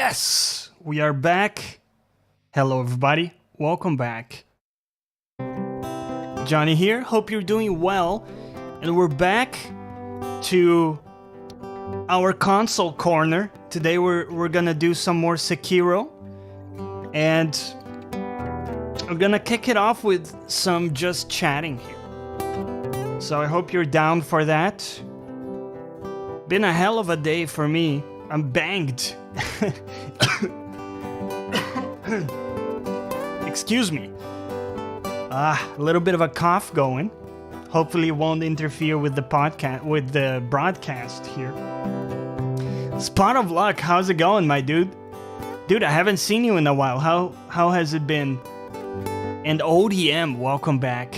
Yes, we are back. Hello, everybody. Welcome back. Jonny here. Hope you're doing well. And we're back to our console corner. Today we're gonna do some more Sekiro. And I'm gonna kick it off with some just chatting here. So I hope you're down for that. Been a hell of a day for me. I'm banged. Excuse me. A little bit of a cough going. Hopefully it won't interfere with the podcast, with the broadcast here. Spot of Luck, how's it going, my dude? Dude, I haven't seen you in a while. How has it been? And ODM, welcome back.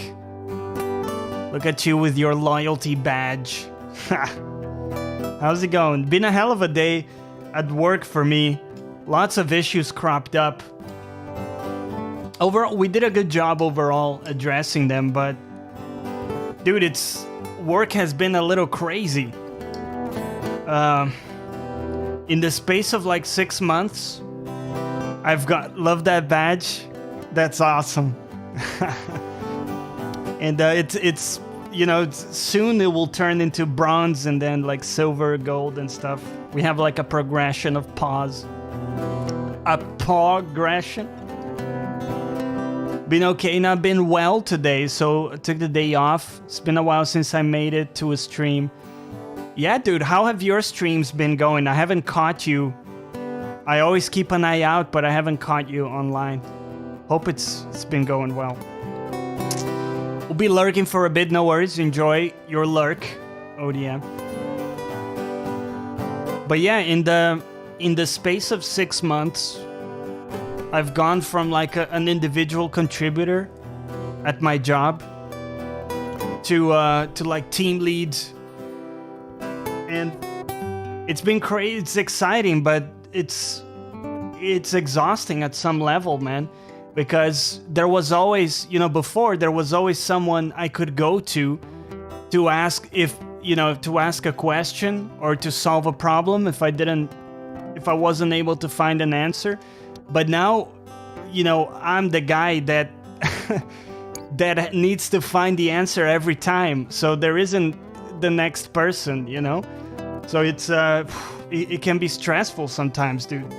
Look at you with your loyalty badge. How's it going? Been a hell of a day at work for me. Lots of issues cropped up. Overall, we did a good job overall addressing them, but dude, work has been a little crazy. In the space of like 6 months, love that badge. That's awesome. And it's you know, soon it will turn into bronze and then like silver, gold and stuff. We have like a progression of paws. A progression. Been okay, not been well today, so I took the day off. It's been a while since I made it to a stream. Yeah, dude, how have your streams been going? I haven't caught you. I always keep an eye out, but I haven't caught you online. Hope it's been going well. We'll be lurking for a bit, no worries. Enjoy your lurk, ODM. But yeah, in the space of 6 months, I've gone from like an individual contributor at my job to like team lead, and it's been crazy. It's exciting, but it's exhausting at some level, man. Because there was always, you know, before there was always someone I could go to ask to ask a question or to solve a problem if I wasn't able to find an answer. But now, you know, I'm the guy that that needs to find the answer every time. So there isn't the next person, you know. So it can be stressful sometimes, dude.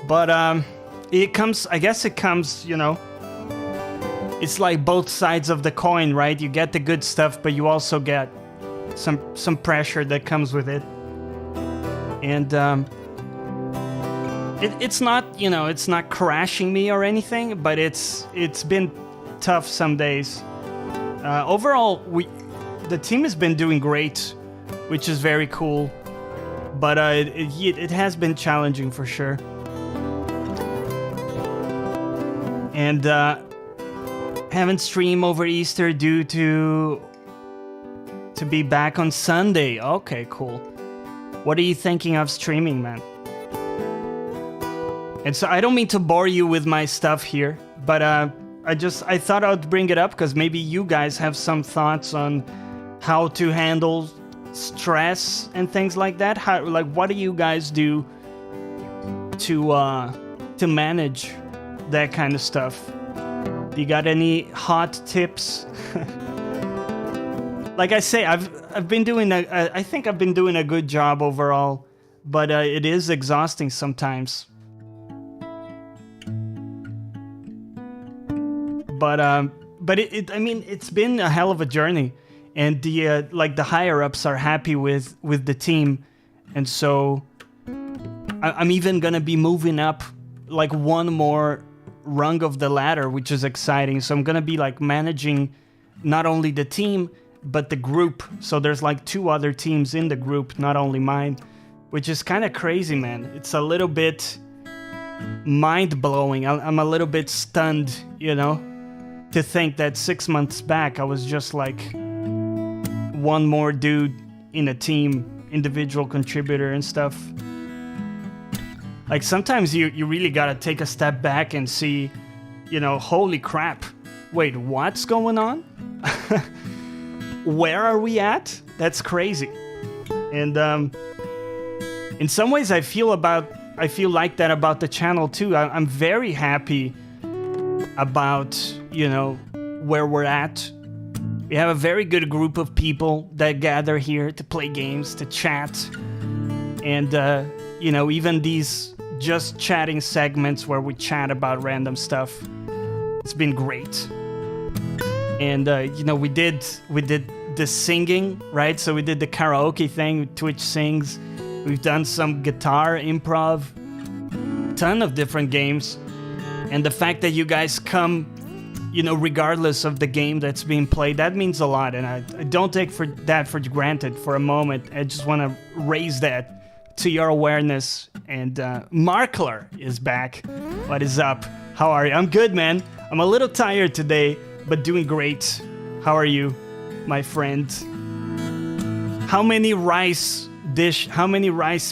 But I guess it comes, you know, it's like both sides of the coin, right? You get the good stuff, but you also get some pressure that comes with it. And it's not, you know, it's not crashing me or anything, but it's been tough some days. Overall, the team has been doing great, which is very cool, but it has been challenging for sure. And haven't streamed over Easter due to be back on Sunday. Okay, cool. What are you thinking of streaming, man? And so I don't mean to bore you with my stuff here, but I thought I'd bring it up because maybe you guys have some thoughts on how to handle stress and things like that. What do you guys do to manage that kind of stuff? You got any hot tips? Like I say, I've been doing I think I've been doing a good job overall, but it is exhausting sometimes. But I mean, it's been a hell of a journey, and the higher ups are happy with the team, and so I'm even gonna be moving up like one more rung of the ladder, which is exciting. So I'm gonna be like managing not only the team but the group. So there's like 2 other teams in the group, not only mine, which is kind of crazy, man. It's a little bit mind-blowing. I'm a little bit stunned, you know, to think that 6 months back I was just like one more dude in a team, individual contributor and stuff. Like sometimes you really gotta take a step back and see, you know, holy crap, wait, what's going on? Where are we at? That's crazy. And in some ways I feel like that about the channel too. I'm very happy about, you know, where we're at. We have a very good group of people that gather here to play games, to chat, and you know, even these just chatting segments where we chat about random stuff. It's been great. And you know, we did the singing, right? So we did the karaoke thing, Twitch Sings. We've done some guitar improv, ton of different games. And the fact that you guys come, you know, regardless of the game that's being played, that means a lot. And I don't take that for granted for a moment. I just want to raise that to your awareness. And Markler is back. What is up? How are you? I'm good, man. I'm a little tired today, but doing great. How are you, my friend? How many rice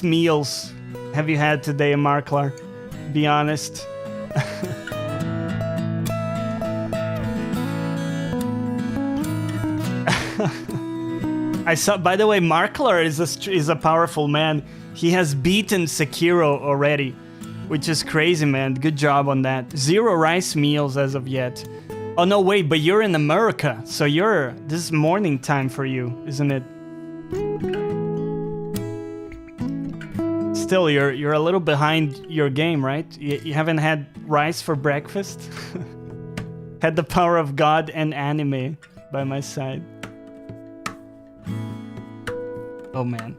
meals have you had today, Markler? Be honest. I saw, by the way, Markler is a powerful man. He has beaten Sekiro already, which is crazy, man. Good job on that. 0 rice meals as of yet. Oh no, wait, but you're in America, so this is morning time for you, isn't it? Still, you're a little behind your game, right? You haven't had rice for breakfast? Had the power of God and anime by my side. Oh man.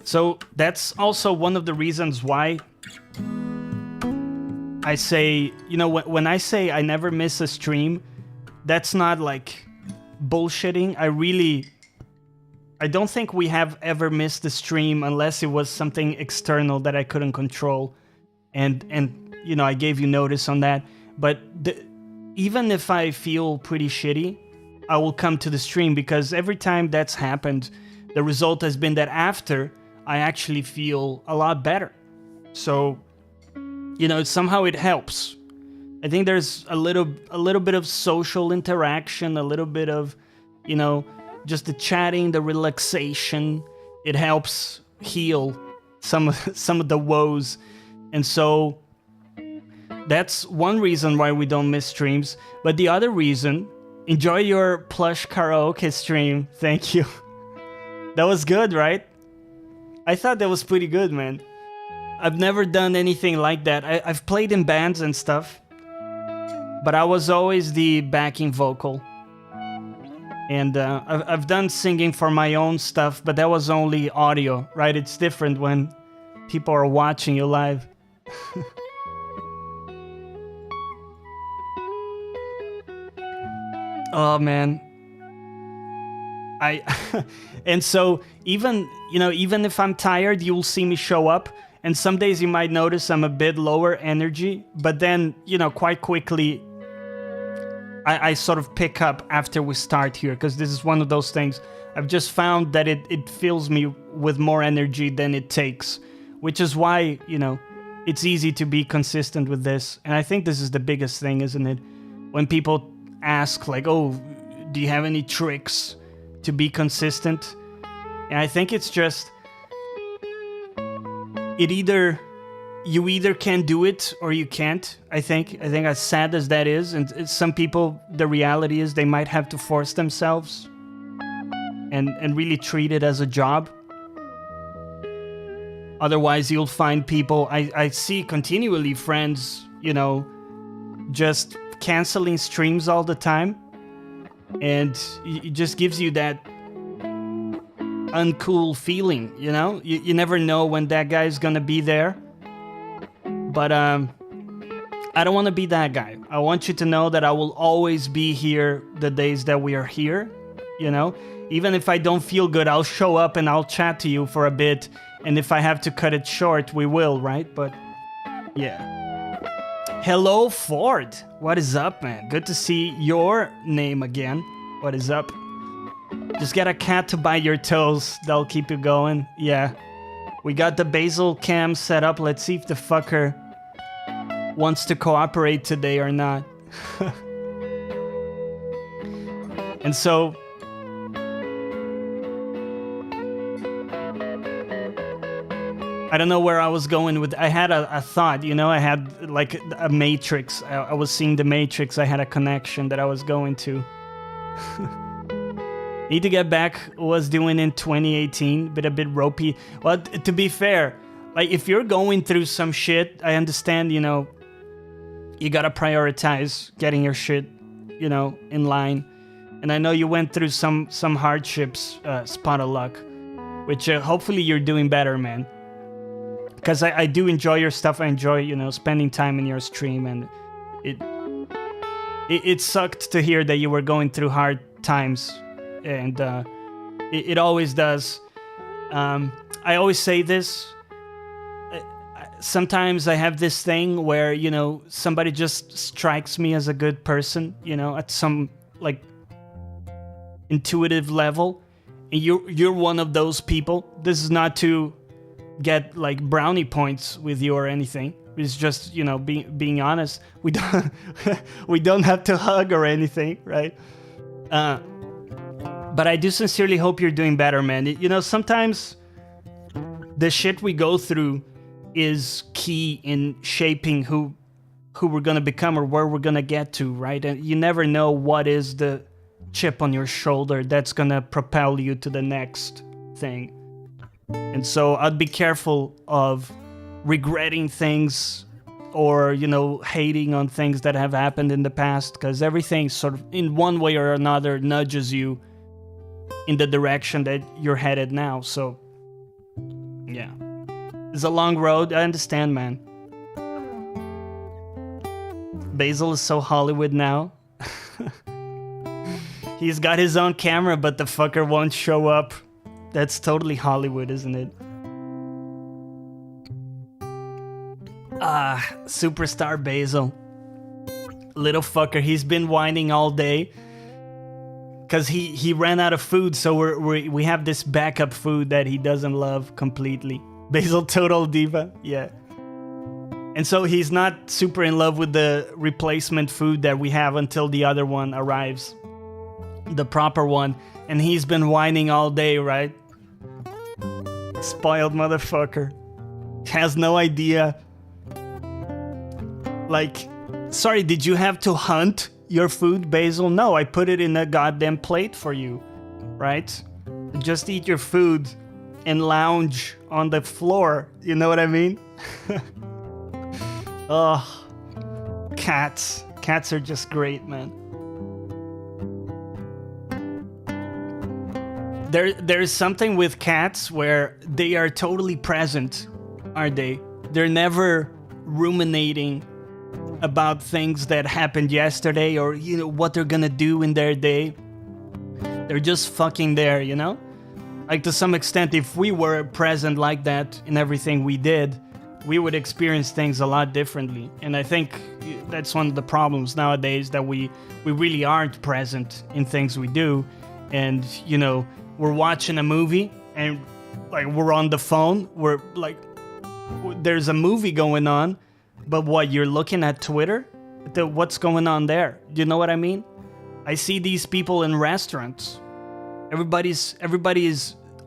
So that's also one of the reasons why I say, you know, when I say I never miss a stream, that's not like bullshitting. I don't think we have ever missed a stream unless it was something external that I couldn't control. And you know, I gave you notice on that. But even if I feel pretty shitty, I will come to the stream, because every time that's happened, the result has been that after, I actually feel a lot better. So, you know, somehow it helps. I think there's a little bit of social interaction, a little bit of, you know, just the chatting, the relaxation. It helps heal some of the woes. And so that's one reason why we don't miss streams. But the other reason, enjoy your plush karaoke stream. Thank you. That was good, right? I thought that was pretty good, man. I've never done anything like that. I've played in bands and stuff, but I was always the backing vocal. And I've done singing for my own stuff, but that was only audio, right? It's different when people are watching you live. Oh, man. And so even if I'm tired, you'll see me show up, and some days you might notice I'm a bit lower energy, but then, you know, quite quickly I sort of pick up after we start here, because this is one of those things I've just found that it fills me with more energy than it takes, which is why, you know, it's easy to be consistent with this. And I think this is the biggest thing, isn't it? When people ask like, oh, do you have any tricks to be consistent? And I think it's just, you either can do it or you can't. I think as sad as that is, and some people, the reality is they might have to force themselves and really treat it as a job. Otherwise, you'll find people, I see continually friends, you know, just canceling streams all the time. And it just gives you that uncool feeling, you know? You never know when that guy's gonna be there. But I don't want to be that guy. I want you to know that I will always be here the days that we are here, you know? Even if I don't feel good, I'll show up and I'll chat to you for a bit. And if I have to cut it short, we will, right? But yeah. Hello, Ford. What is up, man? Good to see your name again. What is up? Just get a cat to bite your toes. That'll keep you going. Yeah. We got the basil cam set up. Let's see if the fucker wants to cooperate today or not. And so, I don't know where I was going with. I had a thought, you know. I had like a matrix. I was seeing the matrix. I had a connection that I was going to. Need to get back. Was doing in 2018, but a bit ropey. Well, to be fair, like if you're going through some shit, I understand. You know, you gotta prioritize getting your shit, you know, in line. And I know you went through some hardships, Spot of Luck, which hopefully you're doing better, man. Because I do enjoy your stuff. I enjoy, you know, spending time in your stream, and it sucked to hear that you were going through hard times, and it always does. I always say this. Sometimes I have this thing where, you know, somebody just strikes me as a good person, you know, at some like intuitive level, and you're one of those people. This is not to get like brownie points with you or anything. It's just, you know, being honest. We don't we don't have to hug or anything, right? But I do sincerely hope you're doing better, man. You know, sometimes the shit we go through is key in shaping who we're gonna become or where we're gonna get to, right? And you never know what is the chip on your shoulder that's gonna propel you to the next thing. And so I'd be careful of regretting things or, you know, hating on things that have happened in the past, because everything sort of in one way or another nudges you in the direction that you're headed now. So yeah, it's a long road. I understand, man. Basil is so Hollywood now. He's got his own camera, but the fucker won't show up. That's totally Hollywood, isn't it? Ah, superstar Basil. Little fucker, he's been whining all day. Because he ran out of food, so we have this backup food that he doesn't love completely. Basil total diva, yeah. And so he's not super in love with the replacement food that we have until the other one arrives. The proper one. And he's been whining all day, right? Spoiled motherfucker. Has no idea. Like, sorry, did you have to hunt your food, Basil? No, I put it in a goddamn plate for you, right? Just eat your food and lounge on the floor. You know what I mean? Oh, cats. Cats are just great, man. There's something with cats where they are totally present, aren't they? They're never ruminating about things that happened yesterday or, you know, what they're gonna do in their day. They're just fucking there, you know? Like, to some extent, if we were present like that in everything we did, we would experience things a lot differently. And I think that's one of the problems nowadays, that we really aren't present in things we do. And, you know, we're watching a movie and like we're on the phone, we're like, there's a movie going on, but what, you're looking at Twitter? What's going on there? You know what I mean? I see these people in restaurants. Everybody's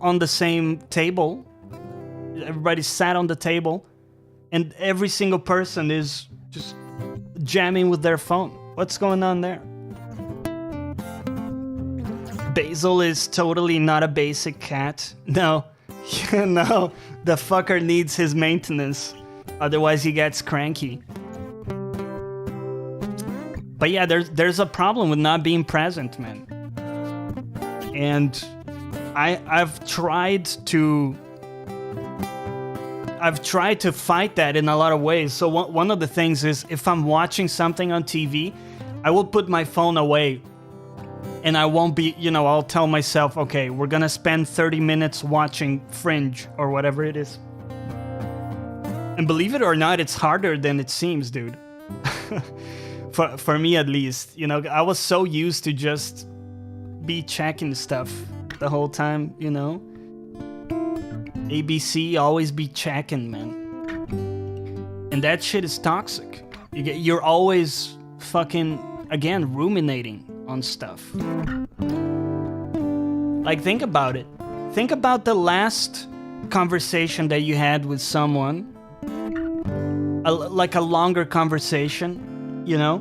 on the same table. Everybody's sat on the table, and every single person is just jamming with their phone. What's going on there? Basil is totally not a basic cat. No, no, the fucker needs his maintenance. Otherwise he gets cranky. But yeah, there's a problem with not being present, man. And I've tried to fight that in a lot of ways. So one of the things is, if I'm watching something on TV, I will put my phone away. And I won't be, you know, I'll tell myself, okay, we're gonna spend 30 minutes watching Fringe or whatever it is. And believe it or not, it's harder than it seems, dude. For me at least. You know, I was so used to just be checking stuff the whole time, you know. ABC, always be checking, man. And that shit is toxic. You're always fucking, again, ruminating on stuff. Like, think about it. Think about the last conversation that you had with someone, like a longer conversation, you know,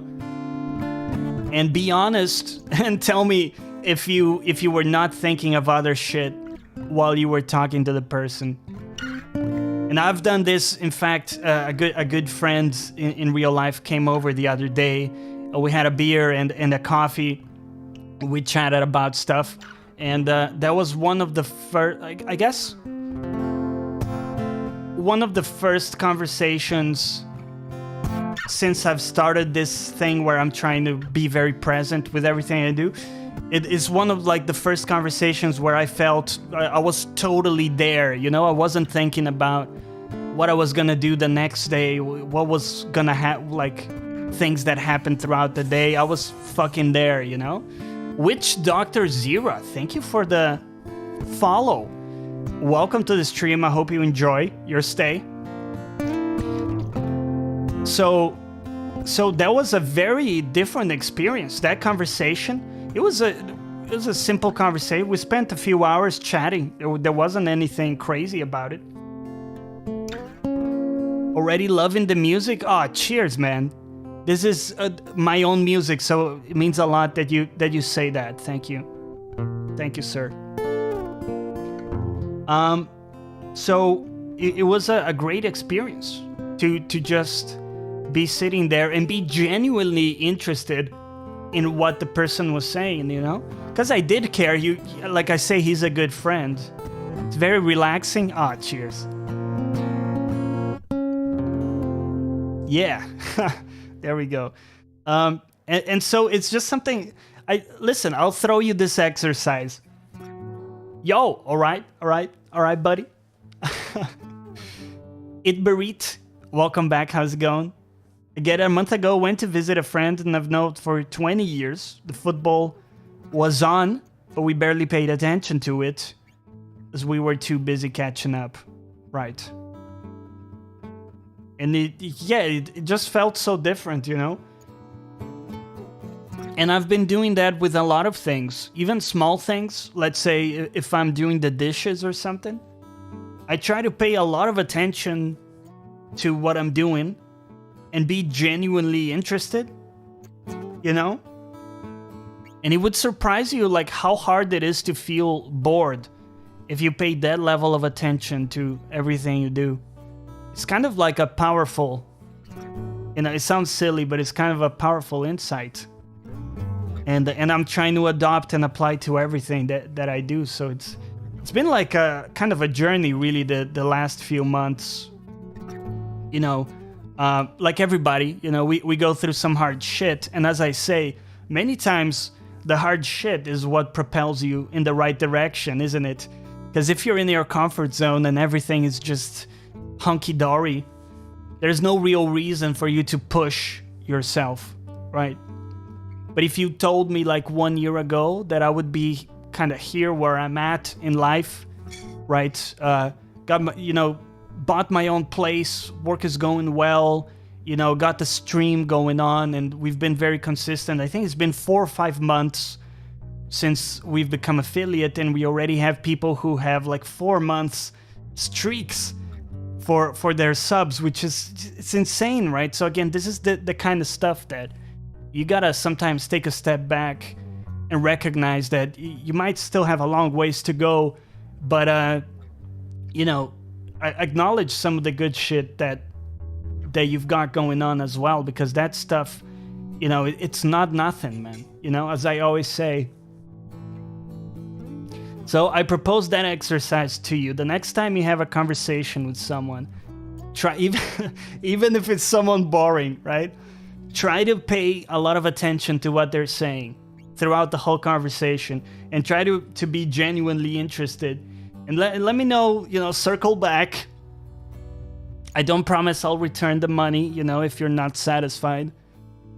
and be honest and tell me if you were not thinking of other shit while you were talking to the person. And I've done this. In fact, a good friend in real life came over the other day. We had a beer and a coffee. We chatted about stuff, and that was one of the first, I guess, one of the first conversations since I've started this thing where I'm trying to be very present with everything I do. It is one of like the first conversations where I felt I was totally there, you know? I wasn't thinking about what I was gonna do the next day, what was gonna happen, like things that happened throughout the day. I was fucking there, you know? Witch Doctor Zira, thank you for the follow. Welcome to the stream. I hope you enjoy your stay. So that was a very different experience. That conversation, it was a simple conversation. We spent a few hours chatting. There wasn't anything crazy about it. Already loving the music? Oh, cheers, man. This is my own music, so it means a lot that you say that. Thank you. Thank you, sir. So it was a great experience to just be sitting there and be genuinely interested in what the person was saying, you know? Because I did care. Like I say, he's a good friend. It's very relaxing. Ah, cheers. Yeah, there we go. And so it's just something. Listen, I'll throw you this exercise. Yo, all right, buddy. Itberit, welcome back. How's it going? Again, a month ago, went to visit a friend and I've known for 20 years. The football was on, but we barely paid attention to it as we were too busy catching up. Right. And it just felt so different, you know? And I've been doing that with a lot of things, even small things. Let's say if I'm doing the dishes or something, I try to pay a lot of attention to what I'm doing and be genuinely interested, you know? And it would surprise you like how hard it is to feel bored if you pay that level of attention to everything you do. It's kind of like a powerful, you know, it sounds silly, but it's kind of a powerful insight. And I'm trying to adopt and apply to everything that I do. So it's been like a kind of a journey, really, the last few months. You know, like everybody, you know, we go through some hard shit. And as I say, many times the hard shit is what propels you in the right direction, isn't it? Because if you're in your comfort zone and everything is just hunky-dory, there's no real reason for you to push yourself, right? But if you told me like 1 year ago that I would be kind of here where I'm at in life, right? Got my, you know, bought my own place, work is going well, you know, got the stream going on, and we've been very consistent. I think it's been 4 or 5 months since we've become affiliate, and we already have people who have like 4 months streaks for their subs, which is, it's insane, right? So again, this is the kind of stuff that you gotta sometimes take a step back and recognize that you might still have a long ways to go, but you know, acknowledge some of the good shit that you've got going on as well, because that stuff, you know, it's not nothing, man. You know, as I always say. So I propose that exercise to you. The next time you have a conversation with someone, try, even if it's someone boring, right? Try to pay a lot of attention to what they're saying throughout the whole conversation, and try to be genuinely interested. And let me know, you know, circle back. I don't promise I'll return the money, you know, if you're not satisfied.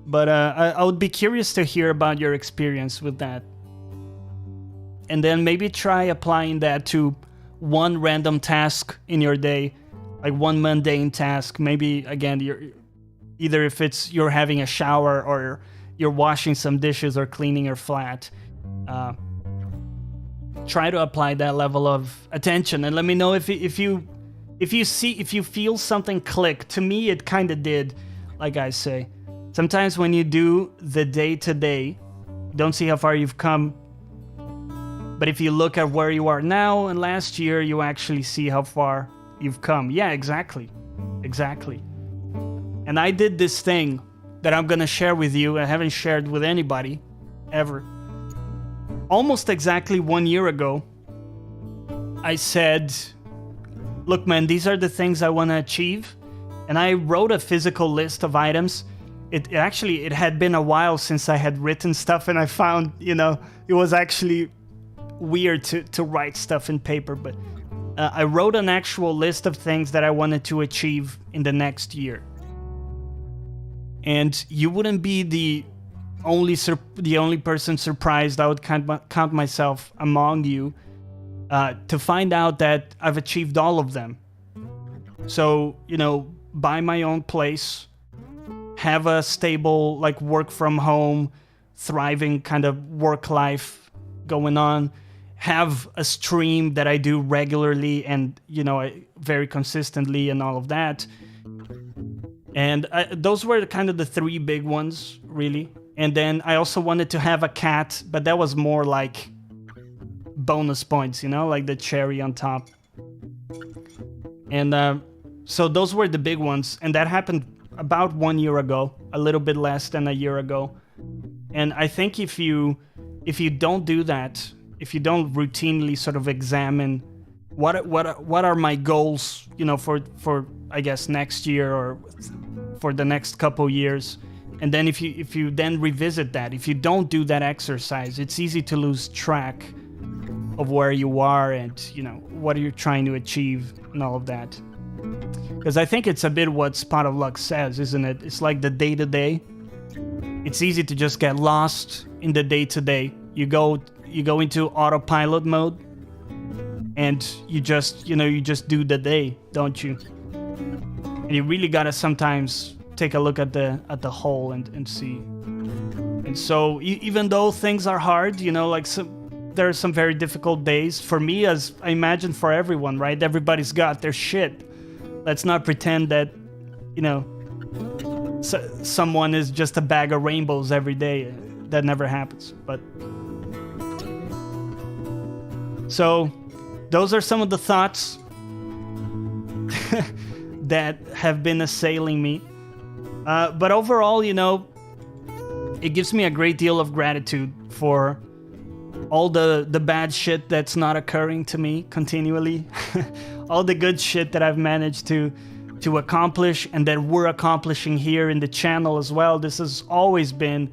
But I would be curious to hear about your experience with that. And then maybe try applying that to one random task in your day, like one mundane task. Maybe, again, either if it's you're having a shower or you're washing some dishes or cleaning your flat. try to apply that level of attention, and let me know if you feel something click. To me, it kind of did. Like I say, sometimes when you do the day-to-day, you don't see how far you've come. But if you look at where you are now and last year, you actually see how far you've come. Yeah, exactly. Exactly. And I did this thing that I'm gonna share with you. I haven't shared with anybody ever. Almost exactly 1 year ago, I said, look, man, these are the things I want to achieve. And I wrote a physical list of items. It had been a while since I had written stuff, and I found, it was actually weird to write stuff in paper. But I wrote an actual list of things that I wanted to achieve in the next year. And you wouldn't be the only person surprised. I would count myself among you to find out that I've achieved all of them. So, buy my own place, have a stable, work from home, thriving kind of work life going on, have a stream that I do regularly and, very consistently and all of that. And those were kind of the three big ones, really. And then I also wanted to have a cat, but that was more like bonus points, like the cherry on top. And so those were the big ones. And that happened about 1 year ago, a little bit less than a year ago. And I think if you don't do that, if you don't routinely sort of examine what are my goals, for I guess next year or for the next couple years, and then if you then revisit that, if you don't do that exercise, it's easy to lose track of where you are and what you're trying to achieve and all of that. Because I think it's a bit what Spot of Luck says, isn't it? It's like the day-to-day. It's easy to just get lost in the day-to-day. You go into autopilot mode, and you just do the day, don't you? And you really gotta sometimes take a look at the whole and see. And so even though things are hard, there are some very difficult days for me, as I imagine for everyone, right? Everybody's got their shit. Let's not pretend that, someone is just a bag of rainbows every day. That never happens. But so those are some of the thoughts that have been assailing me. But overall, it gives me a great deal of gratitude for all the bad shit that's not occurring to me continually. All the good shit that I've managed to accomplish and that we're accomplishing here in the channel as well. This has always been,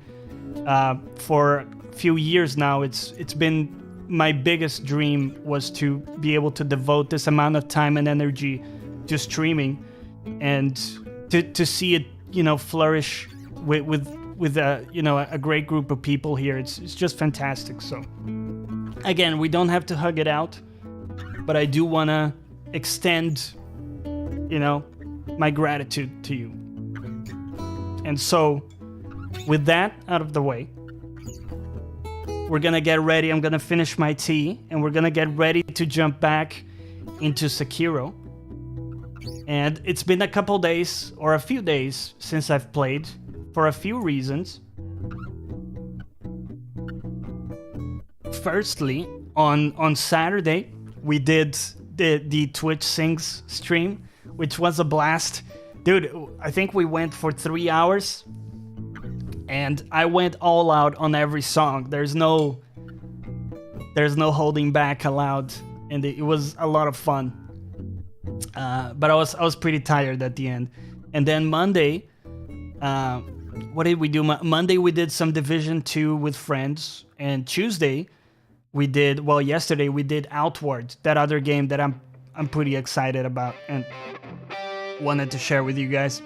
for a few years now, it's been my biggest dream was to be able to devote this amount of time and energy to streaming and to see it, flourish with a great group of people here. It's just fantastic. So again, we don't have to hug it out, but I do want to extend, my gratitude to you. And so with that out of the way, we're gonna get ready. I'm gonna finish my tea and we're gonna get ready to jump back into Sekiro. And it's been a couple days or a few days since I've played for a few reasons. Firstly, on Saturday, we did the Twitch Sings stream, which was a blast. Dude, I think we went for 3 hours and I went all out on every song. There's no holding back allowed, and it was a lot of fun. But I was pretty tired at the end. And then Monday, what did we do? Monday we did some Division 2 with friends, and Tuesday yesterday we did Outward, that other game that I'm pretty excited about and wanted to share with you guys.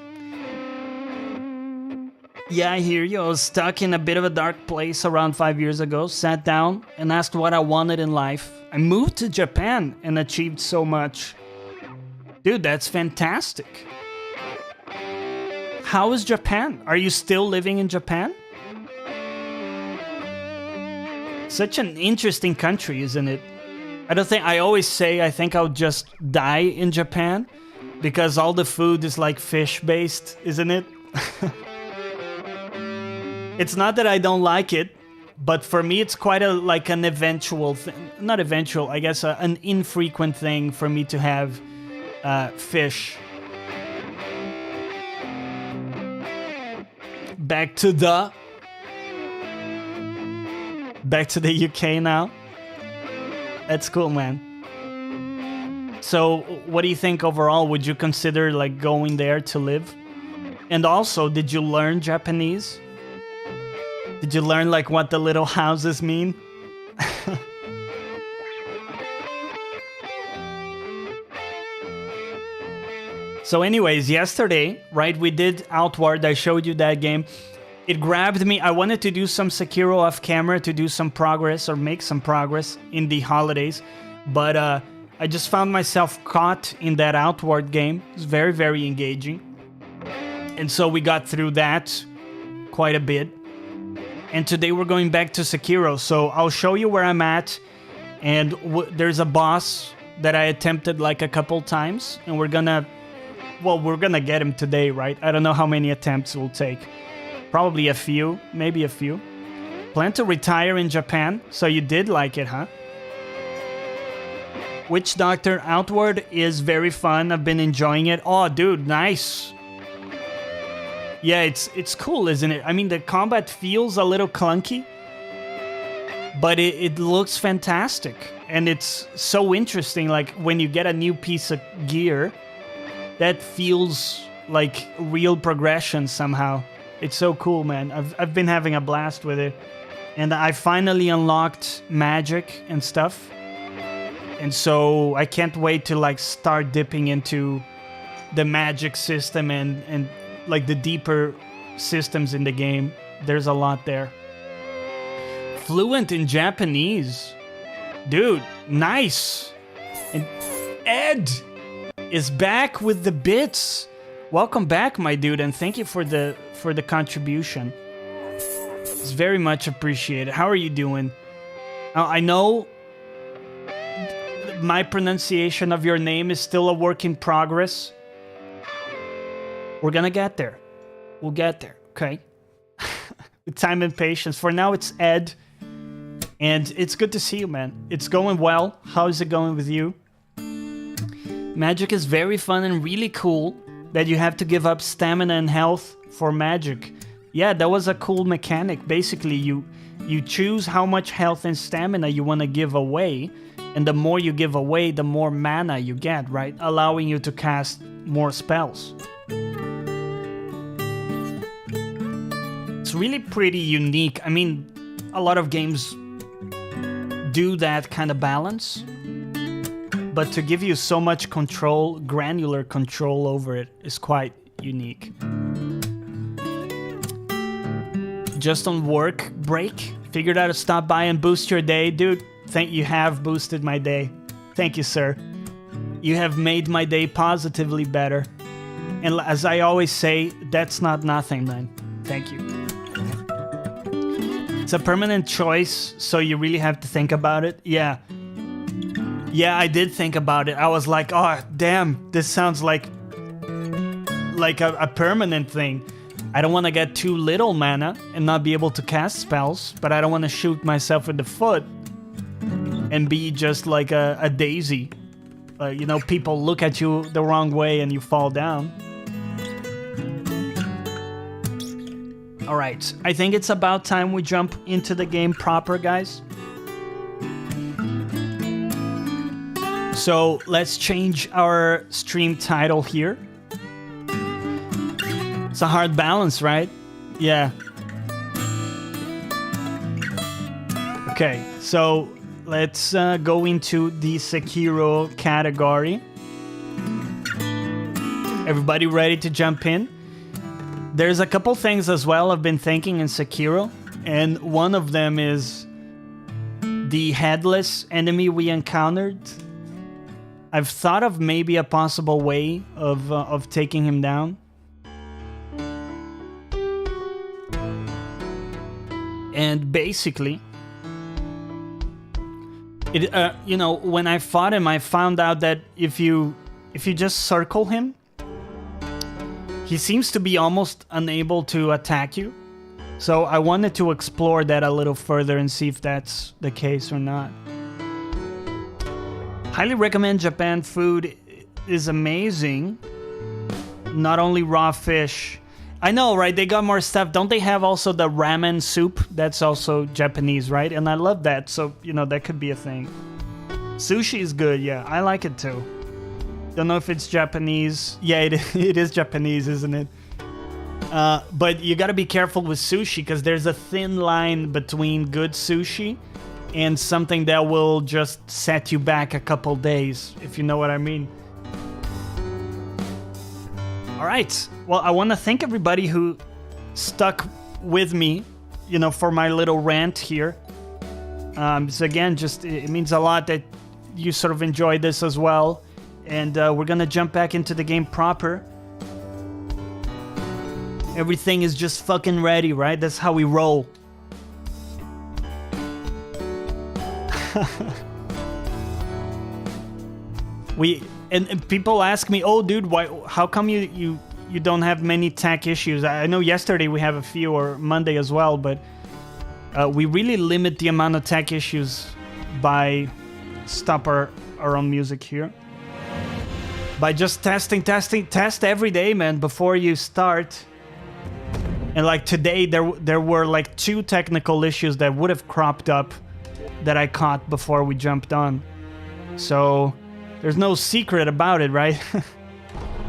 Yeah, I hear you. I was stuck in a bit of a dark place around 5 years ago, sat down and asked what I wanted in life. I moved to Japan and achieved so much. Dude, that's fantastic. How is Japan? Are you still living in Japan? Such an interesting country, isn't it? I always say I think I'll just die in Japan because all the food is like fish based, isn't it? It's not that I don't like it, but for me it's quite like an eventual thing. Not eventual, I guess an infrequent thing for me to have fish. Back to the UK now. That's cool, man. So, what do you think overall? Would you consider like going there to live? And also, did you learn Japanese? Did you learn like what the little houses mean? So anyways, yesterday, right, we did Outward. I showed you that game. It grabbed me. I wanted to do some Sekiro off camera to do some progress or make some progress in the holidays. But I just found myself caught in that Outward game. It's very, very engaging. And so we got through that quite a bit. And today we're going back to Sekiro. So I'll show you where I'm at. And there's a boss that I attempted like a couple times. And we're gonna get him today, right? I don't know how many attempts it will take. Probably a few, maybe a few. Plan to retire in Japan, so you did like it, huh? Witch Doctor Outward is very fun. I've been enjoying it. Oh, dude, nice. Yeah, it's cool, isn't it? I mean, the combat feels a little clunky, but it looks fantastic. And it's so interesting, like, when you get a new piece of gear, that feels like real progression somehow. It's so cool, man. I've been having a blast with it. And I finally unlocked magic and stuff. And so I can't wait to like start dipping into the magic system and like the deeper systems in the game. There's a lot there. Fluent in Japanese. Dude, nice. And Ed is back with the bits. Welcome back, my dude, and thank you for the contribution. It's very much appreciated. How are you doing? I know my pronunciation of your name is still a work in progress. We're gonna get there. We'll get there, okay? With time and patience. For now, it's Ed. And it's good to see you, man. It's going well. How is it going with you? Magic is very fun and really cool. That you have to give up stamina and health for magic. Yeah, that was a cool mechanic. Basically, you choose how much health and stamina you want to give away, and the more you give away, the more mana you get, right? Allowing you to cast more spells. It's really pretty unique. I mean, a lot of games do that kind of balance. But to give you so much control, granular control over it is quite unique. Just on work break, figured out to stop by and boost your day. Dude, you have boosted my day. Thank you, sir. You have made my day positively better. And as I always say, that's not nothing, man. Thank you. It's a permanent choice, so you really have to think about it. Yeah. Yeah, I did think about it. I was like, oh, damn, this sounds like a permanent thing. I don't want to get too little mana and not be able to cast spells, but I don't want to shoot myself in the foot and be just like a daisy. You know, people look at you the wrong way and you fall down. All right, I think it's about time we jump into the game proper, guys. So let's change our stream title here. It's a hard balance, right? Yeah. Okay, so let's go into the Sekiro category. Everybody ready to jump in? There's a couple things as well I've been thinking in Sekiro, and one of them is the headless enemy we encountered. I've thought of maybe a possible way of taking him down. And basically, You know, when I fought him, I found out that if you just circle him, he seems to be almost unable to attack you. So I wanted to explore that a little further and see if that's the case or not. Highly recommend Japan. Food is amazing. Not only raw fish. I know, right? They got more stuff. Don't they have also the ramen soup? That's also Japanese, right? And I love that. So, you know, that could be a thing. Sushi is good. Yeah, I like it too. Don't know if it's Japanese. Yeah, it is Japanese, isn't it? But you gotta be careful with sushi because there's a thin line between good sushi and something that will just set you back a couple days, if you know what I mean. All right. Well, I want to thank everybody who stuck with me, you know, for my little rant here. So again, just it means a lot that you sort of enjoyed this as well. And we're gonna jump back into the game proper. Everything is just fucking ready, right? That's how we roll. And people ask me, oh dude, why? How come you don't have many tech issues? I know yesterday we have a few, or Monday as well, but we really limit the amount of tech issues by stop our own music here. By just test every day, man, before you start. And like today, there were like 2 technical issues that would have cropped up that I caught before we jumped on. So there's no secret about it, right?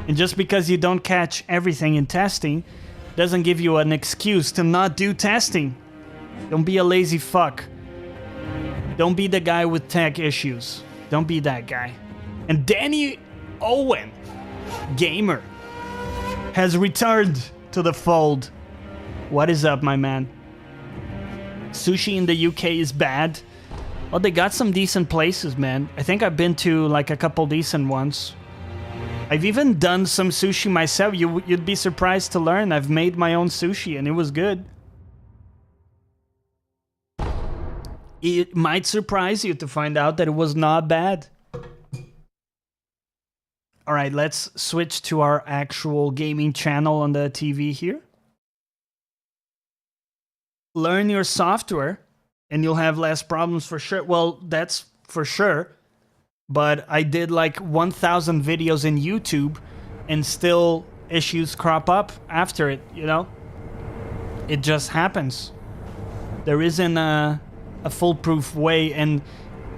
And just because you don't catch everything in testing doesn't give you an excuse to not do testing. Don't be a lazy fuck. Don't be the guy with tech issues. Don't be that guy. And Danny Owen, gamer, has returned to the fold. What is up, my man? Sushi in the UK is bad. Well, they got some decent places, man. I think I've been to like a couple decent ones. I've even done some sushi myself. You'd be surprised to learn I've made my own sushi and it was good. It might surprise you to find out that it was not bad. All right, let's switch to our actual gaming channel on the TV here. Learn your software and you'll have less problems for sure. Well, that's for sure. But I did like 1,000 videos in YouTube and still issues crop up after it, you know? It just happens. There isn't a foolproof way, and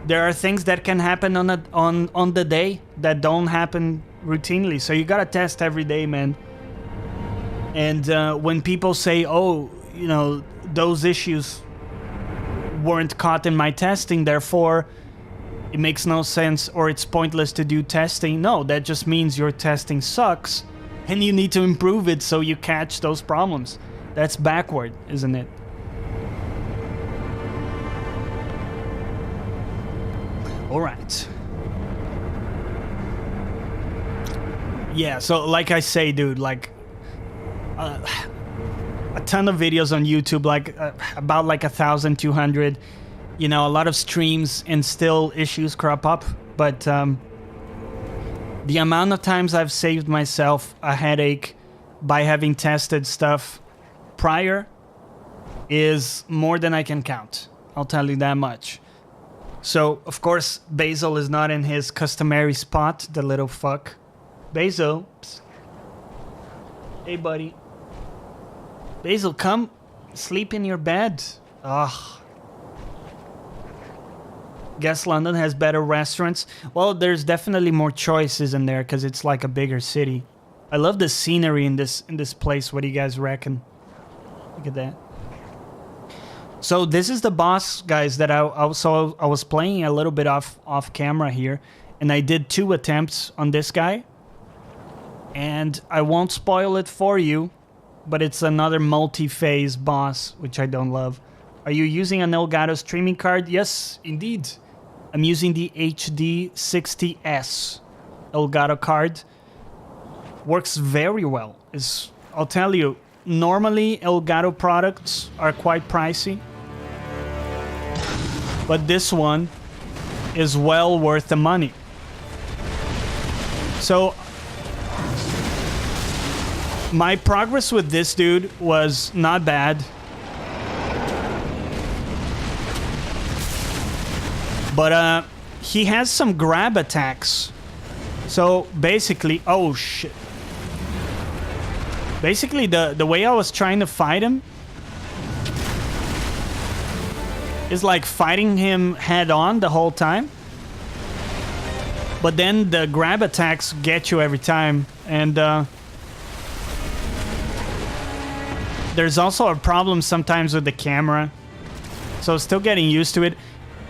there are things that can happen on the day that don't happen routinely. So you gotta test every day, man. And when people say, oh, you know, those issues weren't caught in my testing, therefore it makes no sense or it's pointless to do testing. No, that just means your testing sucks and you need to improve it so you catch those problems. That's backward, isn't it? All right. Yeah, so like I say, dude, like a ton of videos on YouTube, like about like 1,200, you know, a lot of streams and still issues crop up. But the amount of times I've saved myself a headache by having tested stuff prior is more than I can count. I'll tell you that much. So, of course, Basil is not in his customary spot, the little fuck. Basil. Psst. Hey, buddy. Basil, come sleep in your bed. Ugh. Guess London has better restaurants. Well, there's definitely more choices in there because it's like a bigger city. I love the scenery in this place. What do you guys reckon? Look at that. So this is the boss, guys, that I was playing a little bit off camera here, and I did 2 attempts on this guy. And I won't spoil it for you, but it's another multi-phase boss, which I don't love. Are you using an Elgato streaming card? Yes, indeed. I'm using the HD 60S Elgato card. Works very well. I'll tell you, normally Elgato products are quite pricey. But this one is well worth the money. So my progress with this dude was not bad. But he has some grab attacks. So basically, oh shit. Basically the way I was trying to fight him is like fighting him head on the whole time. But then the grab attacks get you every time. And there's also a problem sometimes with the camera. So still getting used to it.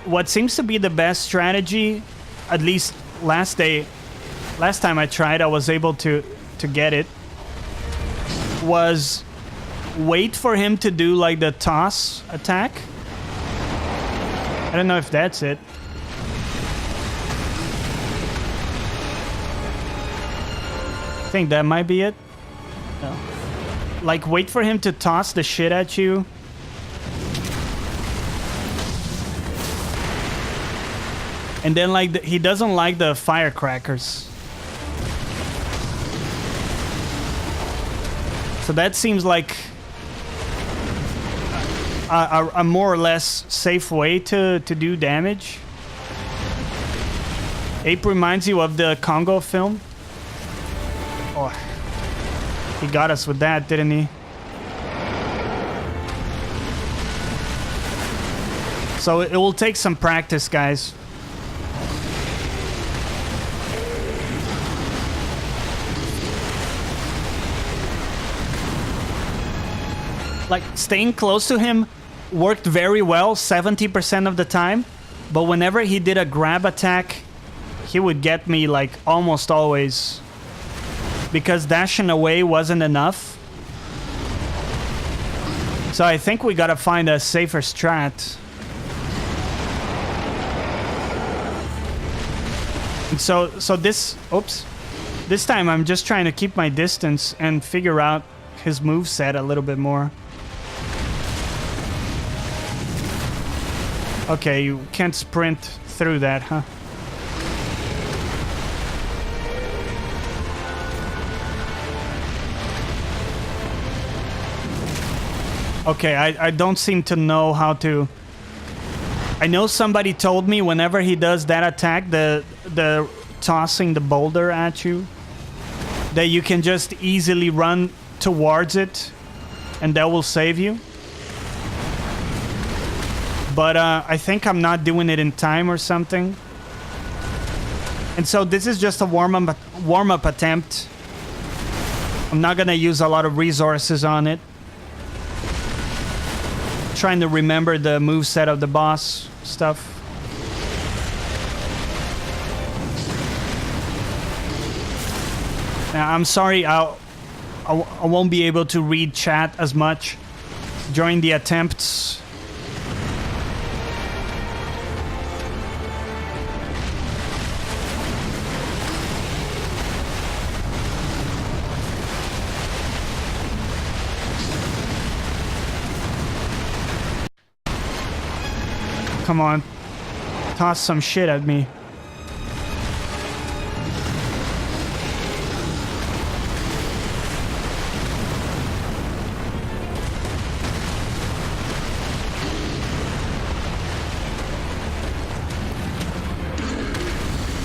What seems to be the best strategy, at least last time I tried, I was able to get it, was wait for him to do like the toss attack. I don't know if that's it. I think that might be it. No. Like wait for him to toss the shit at you. And then like he doesn't like the firecrackers. So that seems like a more or less safe way to do damage. Ape reminds you of the Congo film. Oh, he got us with that, didn't he? So it will take some practice, guys. Like, staying close to him worked very well 70% of the time, but whenever he did a grab attack, he would get me, like, almost always. Because dashing away wasn't enough. So I think we gotta find a safer strat. And so this... Oops. This time I'm just trying to keep my distance and figure out his moveset a little bit more. Okay, you can't sprint through that, huh? Okay, I don't seem to know how to... I know somebody told me whenever he does that attack, the tossing the boulder at you, that you can just easily run towards it and that will save you. But I think I'm not doing it in time or something. And so this is just a warm-up attempt. I'm not gonna use a lot of resources on it. Trying to remember the moveset of the boss stuff. Now, I'm sorry, I won't be able to read chat as much during the attempts. Come on. Toss some shit at me.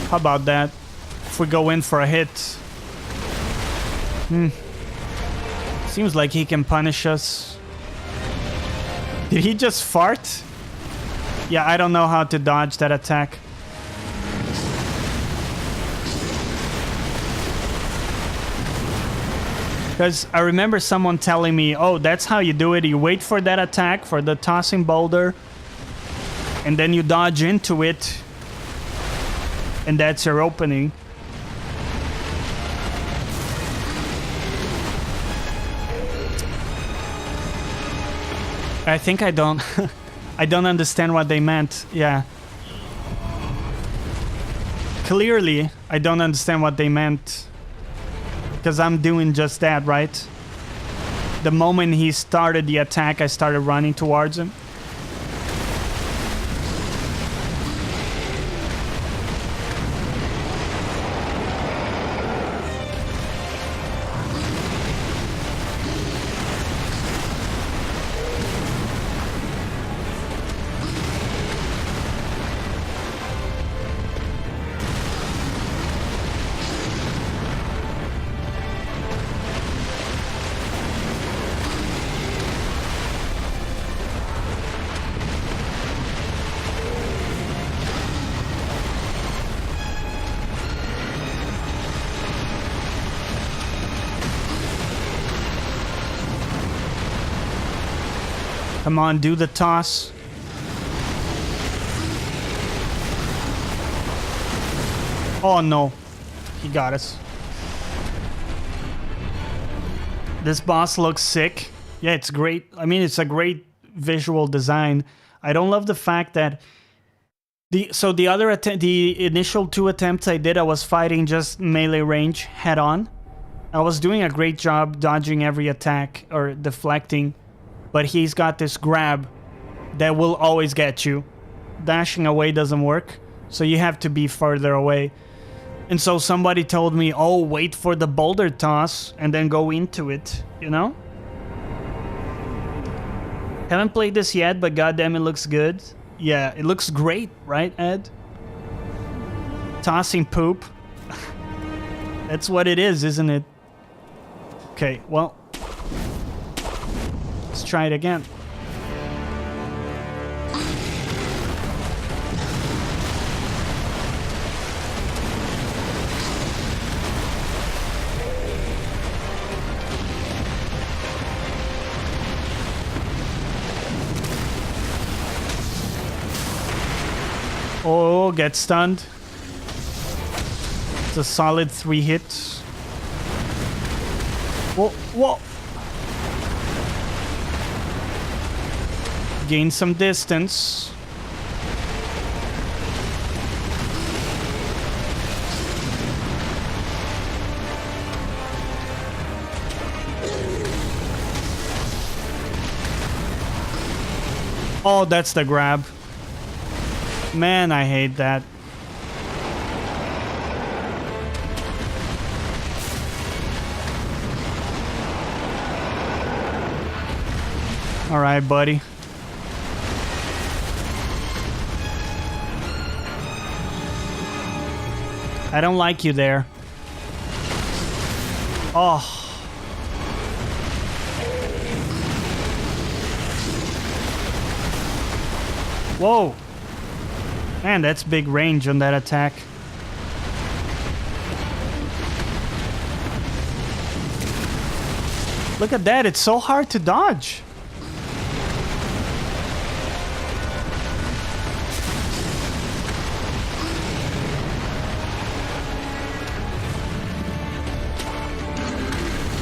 How about that? If we go in for a hit. Seems like he can punish us. Did he just fart? Yeah, I don't know how to dodge that attack. Because I remember someone telling me, oh, that's how you do it. You wait for that attack, for the tossing boulder, and then you dodge into it, and that's your opening. I think I don't... I don't understand what they meant. Yeah. Clearly, I don't understand what they meant. Because I'm doing just that, right? The moment he started the attack, I started running towards him. Come on, do the toss. Oh no, he got us. This boss looks sick. Yeah, it's great. I mean, it's a great visual design. I don't love the fact that the initial 2 attempts I did, I was fighting just melee range head on. I was doing a great job dodging every attack or deflecting, but he's got this grab that will always get you. Dashing away doesn't work, so you have to be further away. And so somebody told me, oh, wait for the boulder toss and then go into it, you know? Haven't played this yet, but goddamn, it looks good. Yeah, it looks great, right, Ed? Tossing poop. That's what it is, isn't it? Okay, well, let's try it again. Oh, get stunned. It's a solid 3 hits. Whoa, whoa. Gain some distance. Oh, that's the grab. Man, I hate that. All right, buddy. I don't like you there. Oh. Whoa. Man, that's big range on that attack. Look at that, it's so hard to dodge.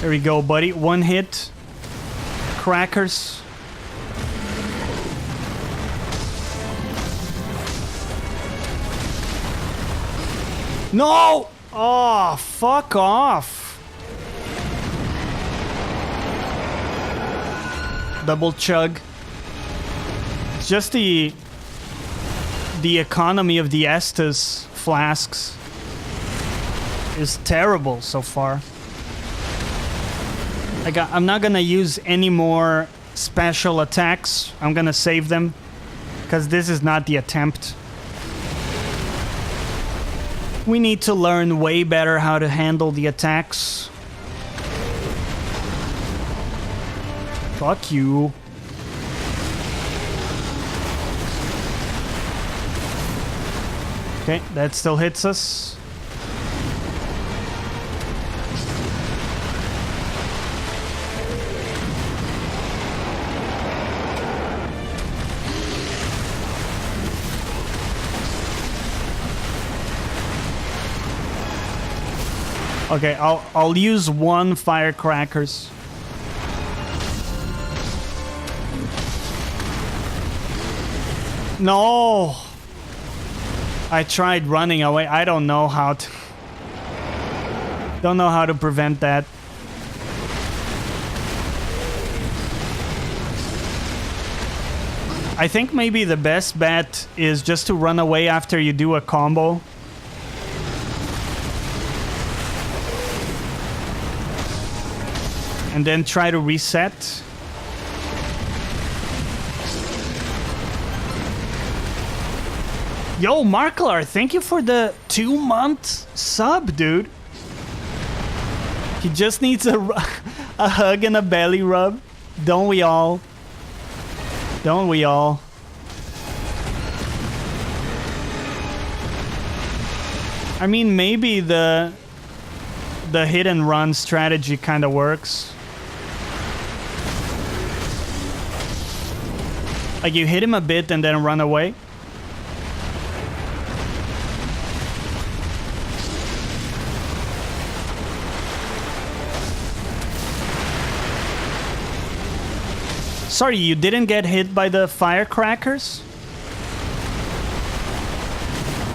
There we go, buddy. 1 hit. Crackers. No! Oh, fuck off. Double chug. It's just the economy of the Estus flasks is terrible so far. I'm not gonna use any more special attacks. I'm gonna save them because this is not the attempt. We need to learn way better how to handle the attacks. Fuck you. Okay, that still hits us. Okay, I'll use 1 firecrackers. No! I tried running away. I don't know how to... Don't know how to prevent that. I think maybe the best bet is just to run away after you do a combo. And then try to reset. Yo, Marklar, thank you for the 2-month sub, dude. He just needs a hug and a belly rub. Don't we all? Don't we all? I mean, maybe the hit and run strategy kind of works. Like you hit him a bit and then run away. Sorry, you didn't get hit by the firecrackers?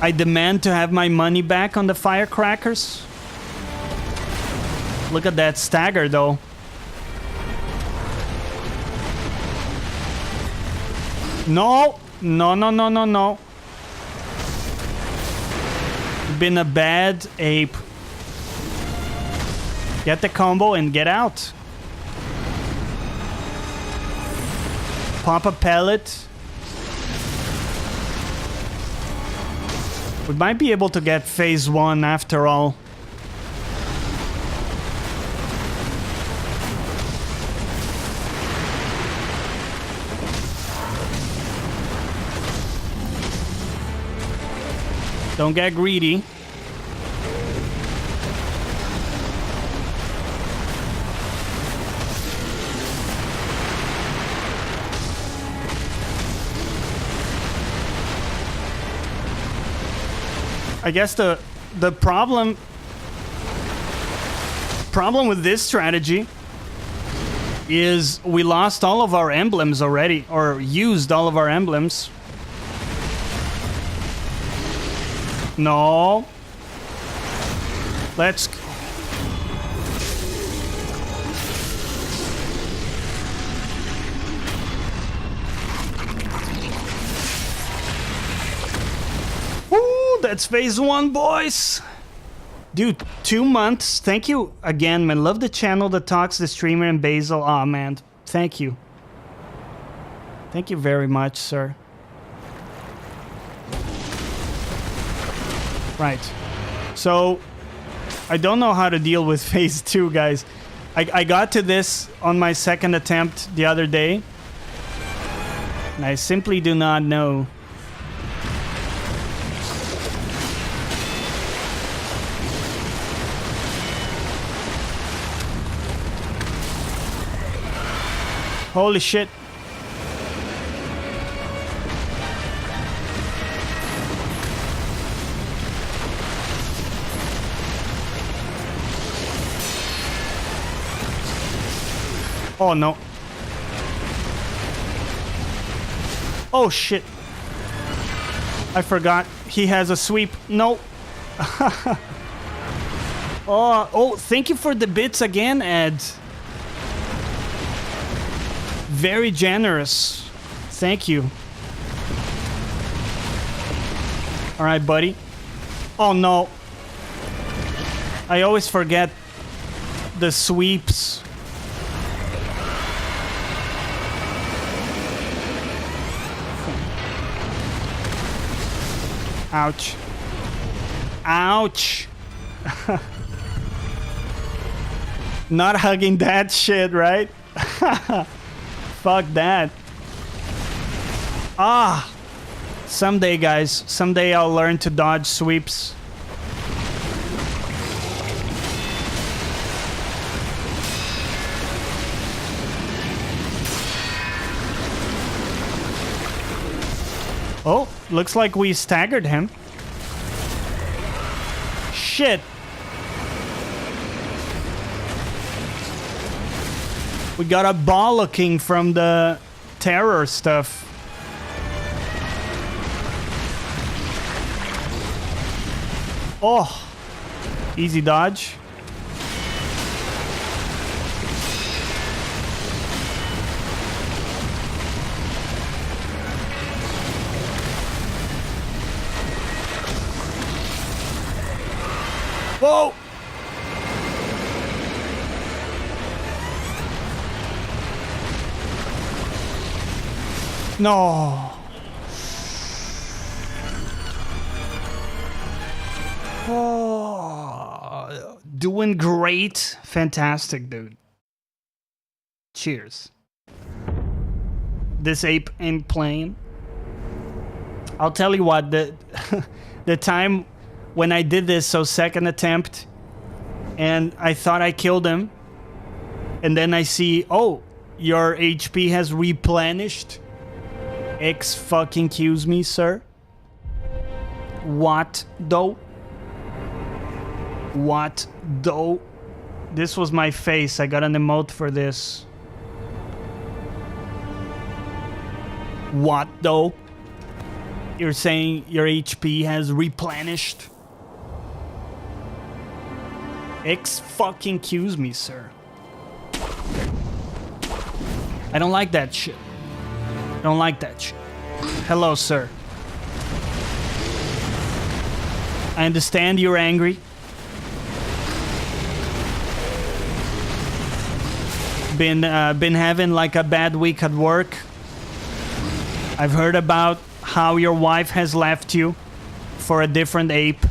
I demand to have my money back on the firecrackers. Look at that stagger, though. No! No, no, no, no, no. Been a bad ape. Get the combo and get out. Pop a pellet. We might be able to get phase 1 after all. Don't get greedy. I guess the problem with this strategy is we lost all of our emblems already, or used all of our emblems. No. Let's... Woo, that's phase 1, boys. Dude, 2 months. Thank you again, man. Love the channel, the talks, the streamer, and Basil. Aw, man. Thank you. Thank you very much, sir. Right. So, I don't know how to deal with phase 2, guys. I got to this on my second attempt the other day. And I simply do not know. Holy shit. Oh no. Oh shit. I forgot. He has a sweep. No. Oh, thank you for the bits again, Ed. Very generous. Thank you. All right, buddy. Oh no. I always forget the sweeps. Ouch. Ouch. Not hugging that shit, right? Fuck that. Ah. Someday, guys. Someday I'll learn to dodge sweeps. Oh, looks like we staggered him. Shit. We got a bollocking from the terror stuff. Oh. Easy dodge. Whoa! No. Oh, doing great. Fantastic, dude. Cheers. This ape ain't playing. I'll tell you what, the time when I did this, so second attempt, and I thought I killed him, and then I see, oh, your HP has replenished. Excuse me, sir. What though? What though? This was my face. I got an emote for this. What though? You're saying your HP has replenished? Excuse me, sir. I don't like that shit. I don't like that shit. Hello, sir. I understand you're angry. Been having like a bad week at work. I've heard about how your wife has left you for a different ape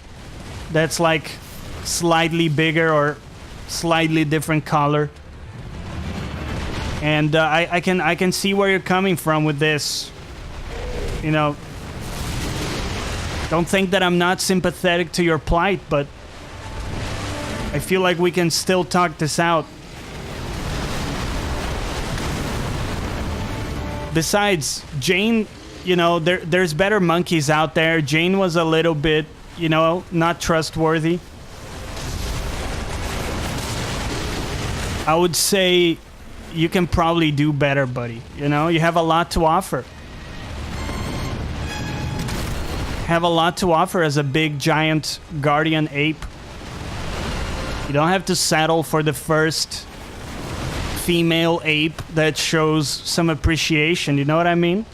that's like slightly bigger or slightly different color. And I can see where you're coming from with this. You know, don't think that I'm not sympathetic to your plight, but I feel like we can still talk this out. Besides, Jane, you know, there's better monkeys out there. Jane was a little bit, you know, not trustworthy. I would say you can probably do better, buddy. You know, you have a lot to offer. Have a lot to offer as a big, giant guardian ape. You don't have to settle for the first female ape that shows some appreciation. You know what I mean?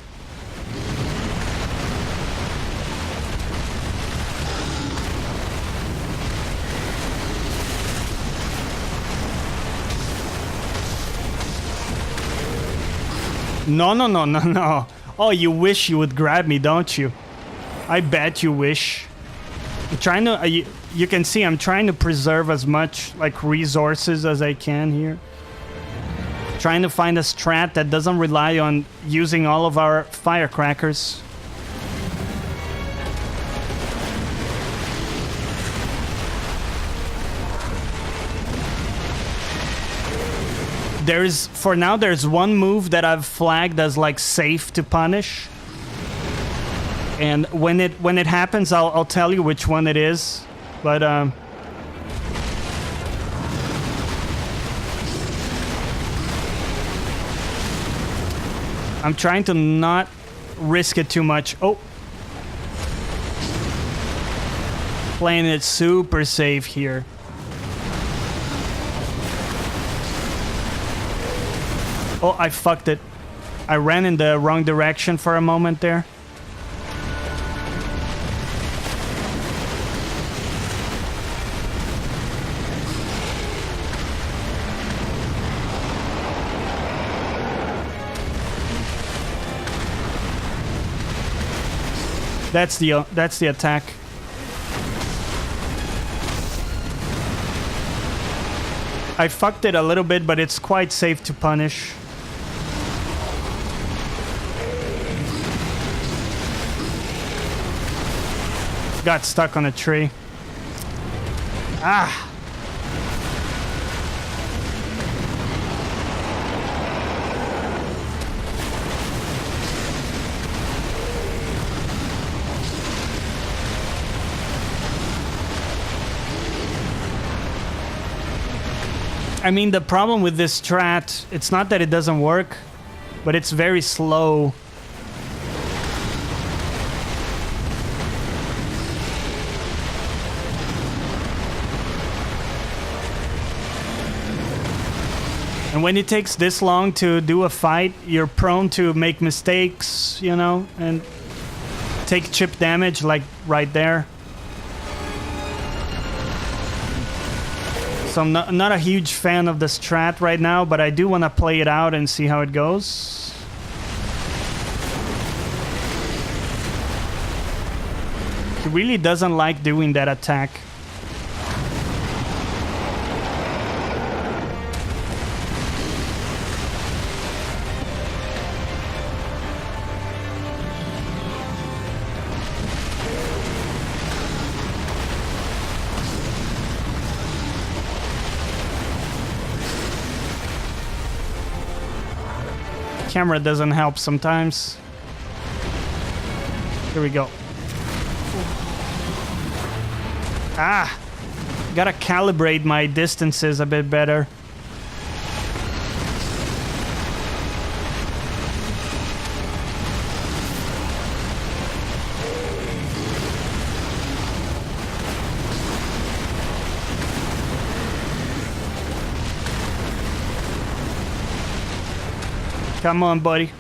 No. Oh, you wish you would grab me, don't you? I bet you wish. I'm trying to... you can see I'm trying to preserve as much like resources as I can here. Trying to find a strat that doesn't rely on using all of our firecrackers. For now, there's one move that I've flagged as like safe to punish. And when it happens, I'll tell you which one it is. But I'm trying to not risk it too much. Oh. Playing it super safe here. Oh, I fucked it. I ran in the wrong direction for a moment there. That's the attack. I fucked it a little bit, but it's quite safe to punish. Got stuck on a tree. Ah! I mean, the problem with this strat, it's not that it doesn't work, but it's very slow. And when it takes this long to do a fight, you're prone to make mistakes, you know, and take chip damage, like right there. So I'm not a huge fan of the strat right now, but I do want to play it out and see how it goes. He really doesn't like doing that attack. Camera doesn't help sometimes. Here we go. Ah! Gotta calibrate my distances a bit better. Come on, buddy.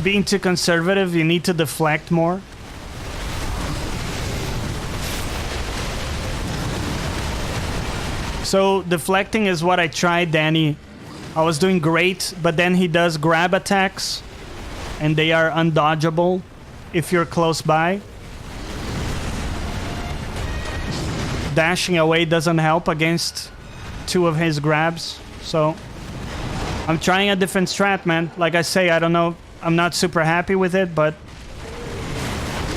Being too conservative, you need to deflect more. So deflecting is what I tried, Danny. I was doing great, but then he does grab attacks, and they are undodgeable if you're close by. Dashing away doesn't help against two of his grabs, so I'm trying a different strat, man. Like I say, I don't know. I'm not super happy with it, but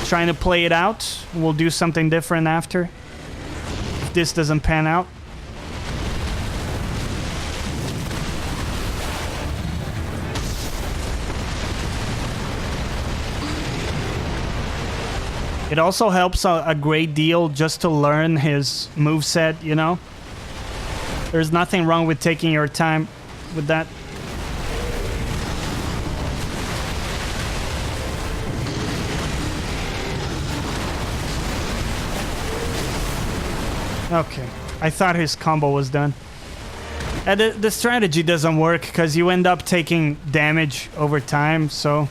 trying to play it out. We'll do something different after if this doesn't pan out. It also helps a great deal just to learn his moveset, you know? There's nothing wrong with taking your time with that. Okay, I thought his combo was done. And the strategy doesn't work because you end up taking damage over time, so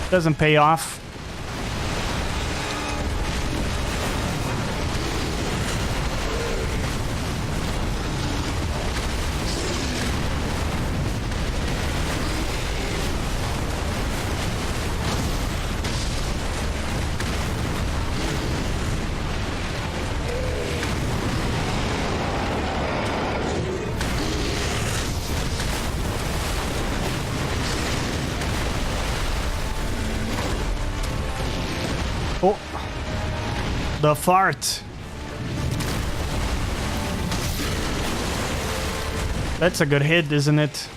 it doesn't pay off. Oh, the fart. That's a good hit, isn't it?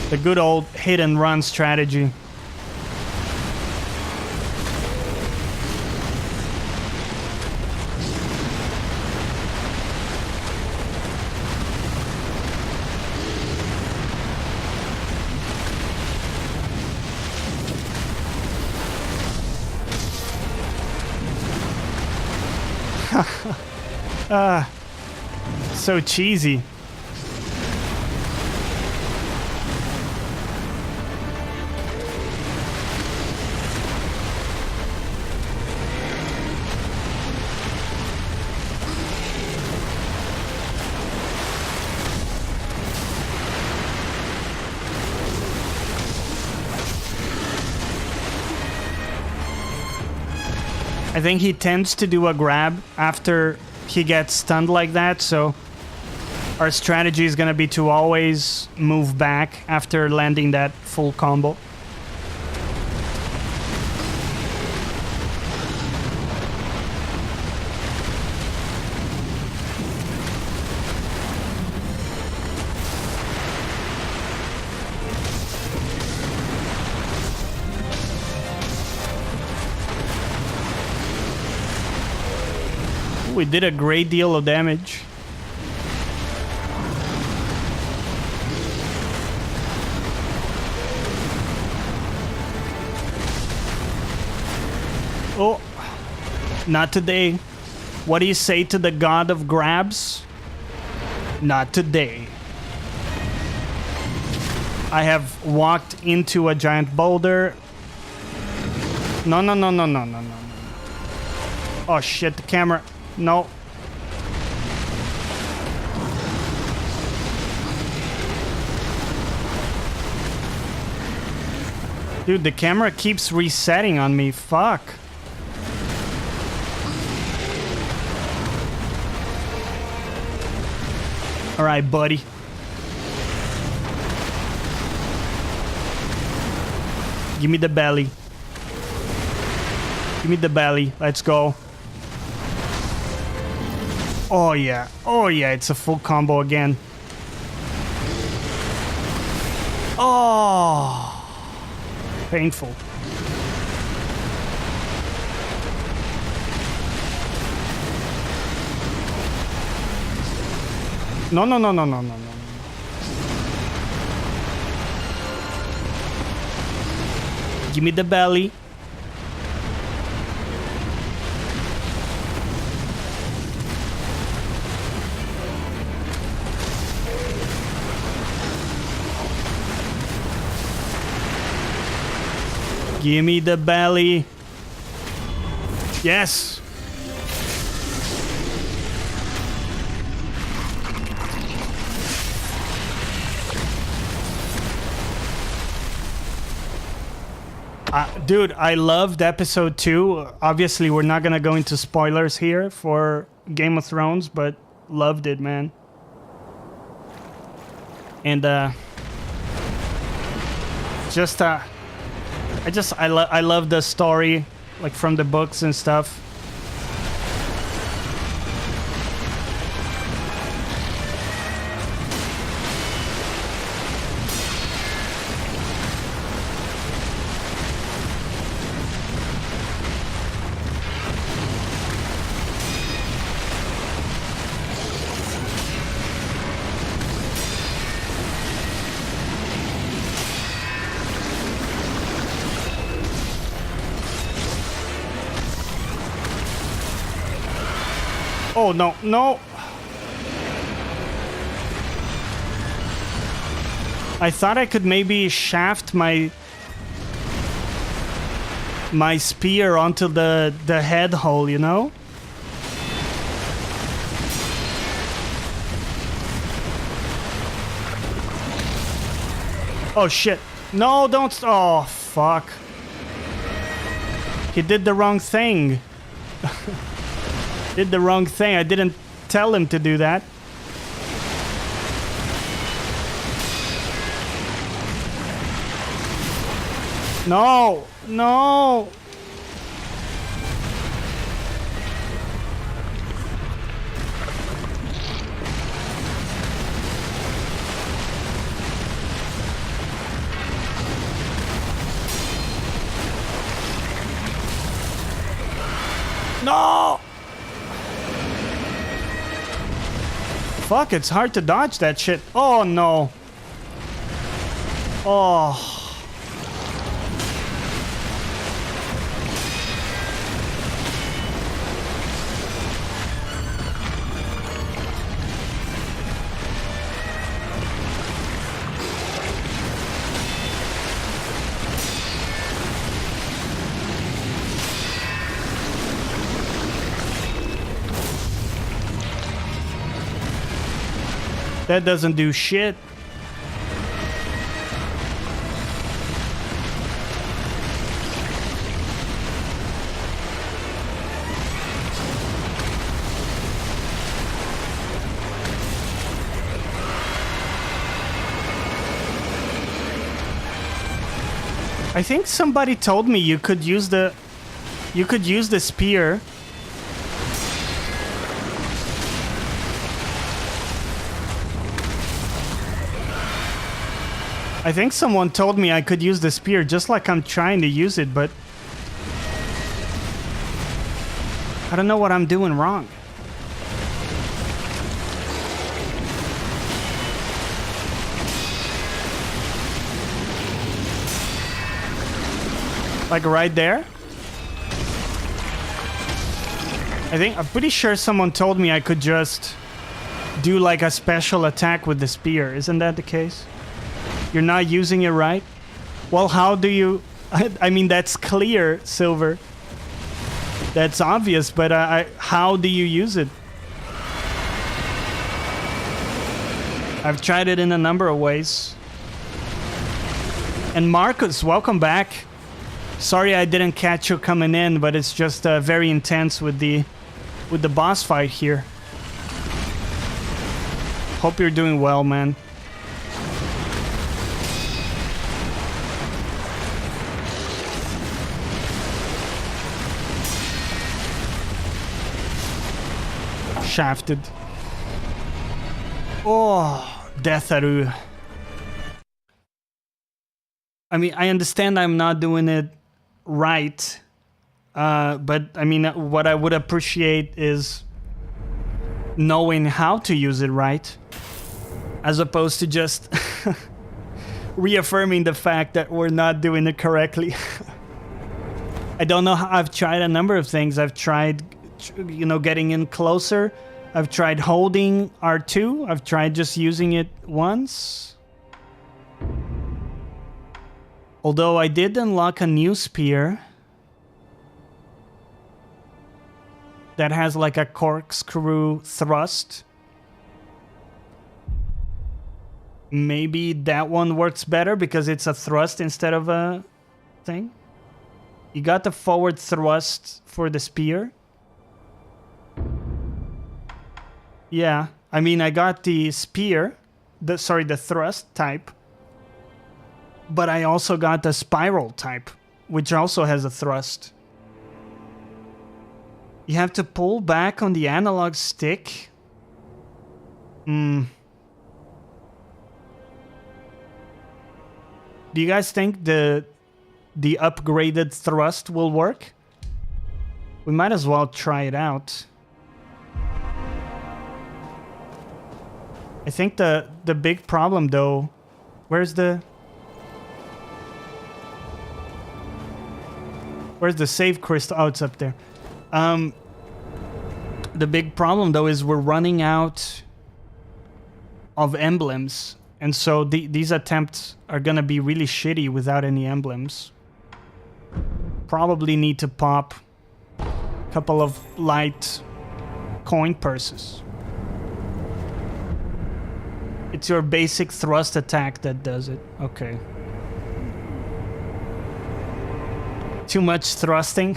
The good old hit and run strategy. So cheesy. I think he tends to do a grab after he gets stunned like that, so our strategy is going to be to always move back after landing that full combo. We did a great deal of damage. Oh, not today. What do you say to the god of grabs? Not today. I have walked into a giant boulder. No, no, no, no, no, no, no. Oh shit, the camera. No. Dude, the camera keeps resetting on me. Fuck. All right, buddy. Give me the belly. Give me the belly. Let's go. Oh, yeah. Oh, yeah. It's a full combo again. Oh. Painful. No, no, no, no, no, no, no. Give me the belly. Give me the belly. Yes. Dude, I loved episode 2. Obviously, we're not gonna go into spoilers here for Game of Thrones, but loved it, man. And I love the story, like from the books and stuff. Oh, no, no. I thought I could maybe shaft my spear onto the head hole, you know? Oh, shit. No, don't. Oh, fuck. He did the wrong thing. Did the wrong thing. I didn't tell him to do that. No, no. No. Fuck, it's hard to dodge that shit. Oh, no. Oh. That doesn't do shit. I think somebody told me you could use the spear. I think someone told me I could use the spear just like I'm trying to use it, but I don't know what I'm doing wrong. Like right there? I'm pretty sure someone told me I could just do like a special attack with the spear. Isn't that the case? You're not using it right? Well, how do you... I mean, that's clear, Silver. That's obvious, but how do you use it? I've tried it in a number of ways. And Marcus, welcome back. Sorry I didn't catch you coming in, but it's just very intense with the boss fight here. Hope you're doing well, man. Shafted. Oh, Deatharu. I mean, I understand I'm not doing it right, but I mean, what I would appreciate is knowing how to use it right, as opposed to just reaffirming the fact that we're not doing it correctly. I don't know how. I've tried a number of things. I've tried, you know, getting in closer. I've tried holding R2. I've tried just using it once. Although I did unlock a new spear that has like a corkscrew thrust. Maybe that one works better because it's a thrust instead of a thing. You got the forward thrust for the spear. Yeah, I mean, I got the spear, the thrust type. But I also got the spiral type, which also has a thrust. You have to pull back on the analog stick. Do you guys think the upgraded thrust will work? We might as well try it out. I think the big problem though, where's the save crystal? Oh, it's up there. The big problem though is we're running out of emblems, and so these attempts are gonna be really shitty without any emblems. Probably need to pop a couple of light coin purses. It's your basic thrust attack that does it. Okay. Too much thrusting.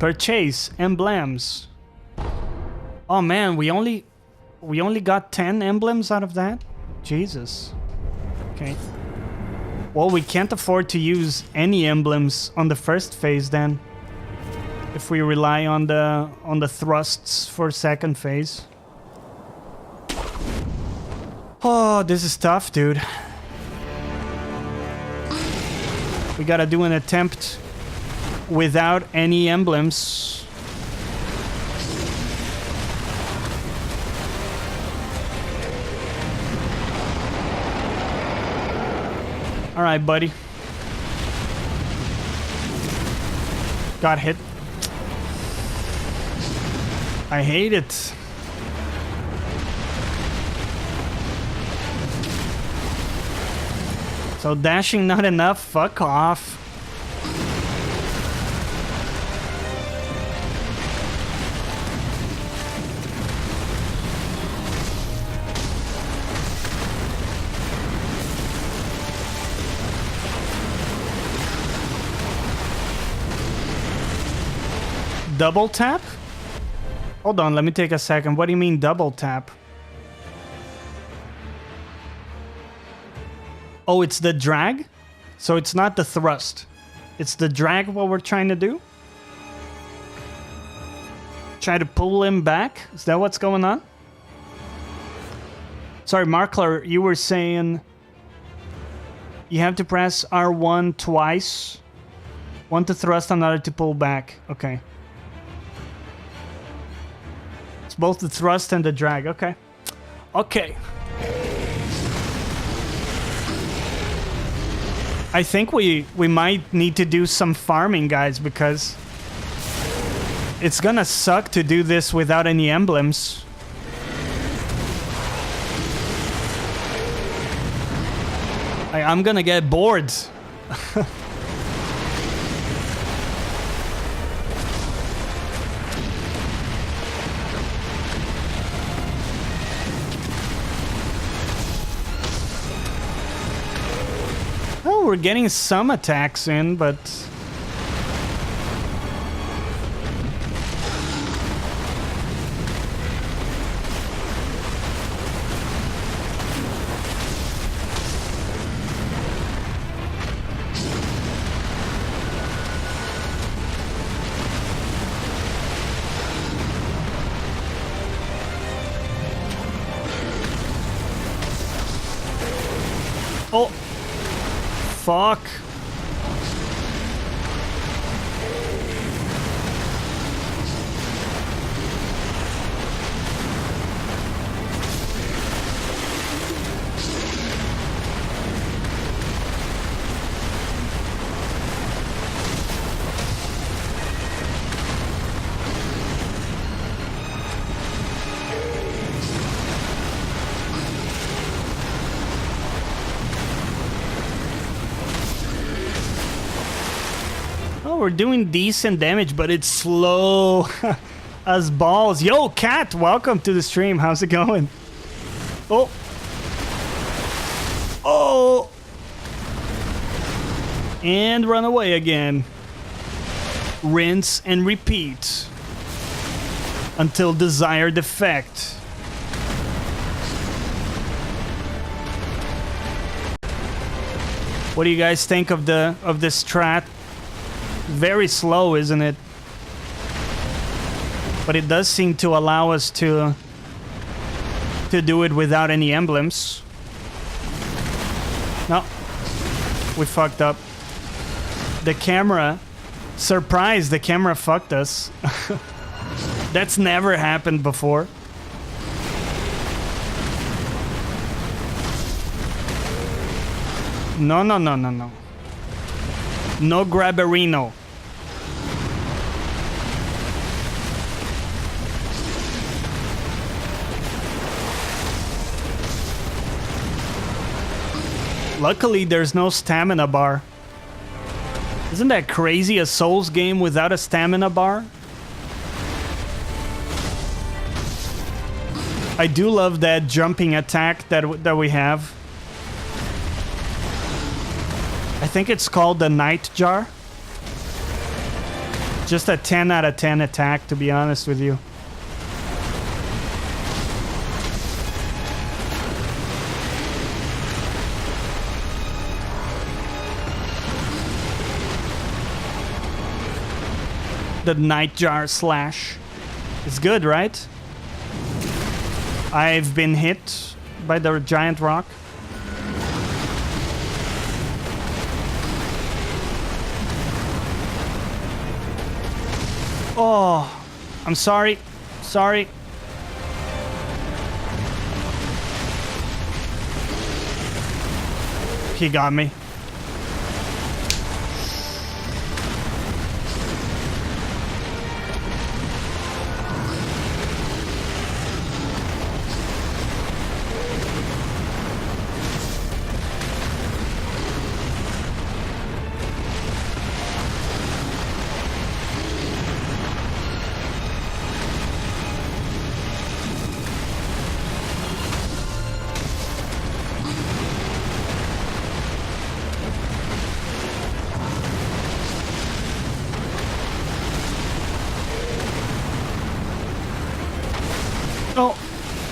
Purchase emblems. Oh man, we only got 10 emblems out of that? Jesus. Okay. Well, we can't afford to use any emblems on the first phase then. If we rely on the thrusts for second phase. Oh, this is tough, dude. We gotta do an attempt without any emblems. All right, buddy. Got hit. I hate it. So dashing not enough? Fuck off. Double tap? Hold on, let me take a second. What do you mean double tap? Oh, it's the drag? So it's not the thrust. It's the drag what we're trying to do? Try to pull him back? Is that what's going on? Sorry, Markler, you were saying you have to press R1 twice. One to thrust, another to pull back. Okay. It's both the thrust and the drag. Okay. Okay. I think we might need to do some farming, guys, because it's gonna suck to do this without any emblems. I'm gonna get bored. we're getting some attacks in, but... Oh! Fuck! We're doing decent damage, but it's slow as balls. Yo, Cat, welcome to the stream. How's it going? Oh. Oh. And run away again. Rinse and repeat until desired effect. What do you guys think of this strat? Very slow, isn't it? But it does seem to allow us to do it without any emblems. No, we fucked up. The camera, surprise, the camera fucked us. That's never happened before. No, no, no, no, no. No grabberino. Luckily, there's no stamina bar. Isn't that crazy? A Souls game without a stamina bar? I do love that jumping attack that we have. I think it's called the Night Jar. Just a 10 out of 10 attack, to be honest with you. The Night Jar slash. It's good, right? I've been hit by the giant rock. Oh, I'm sorry. Sorry. He got me.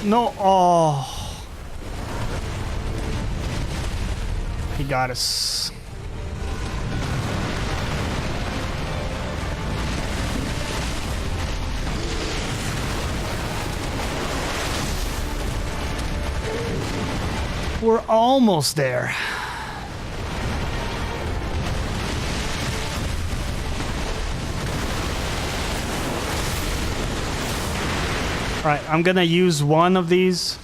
No, oh. He got us. We're almost there. Alright, I'm gonna use one of these.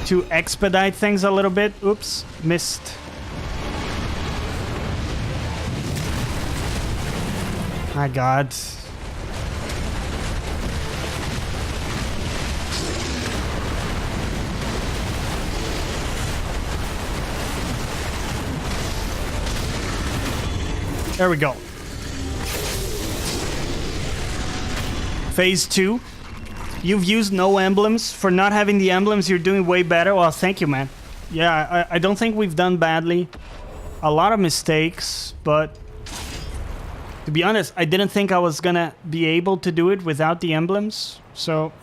To expedite things a little bit. Oops, missed. My God. There we go. Phase 2. You've used no emblems. For not having the emblems, you're doing way better. Well, thank you, man. Yeah, I don't think we've done badly. A lot of mistakes, but to be honest, I didn't think I was gonna be able to do it without the emblems. So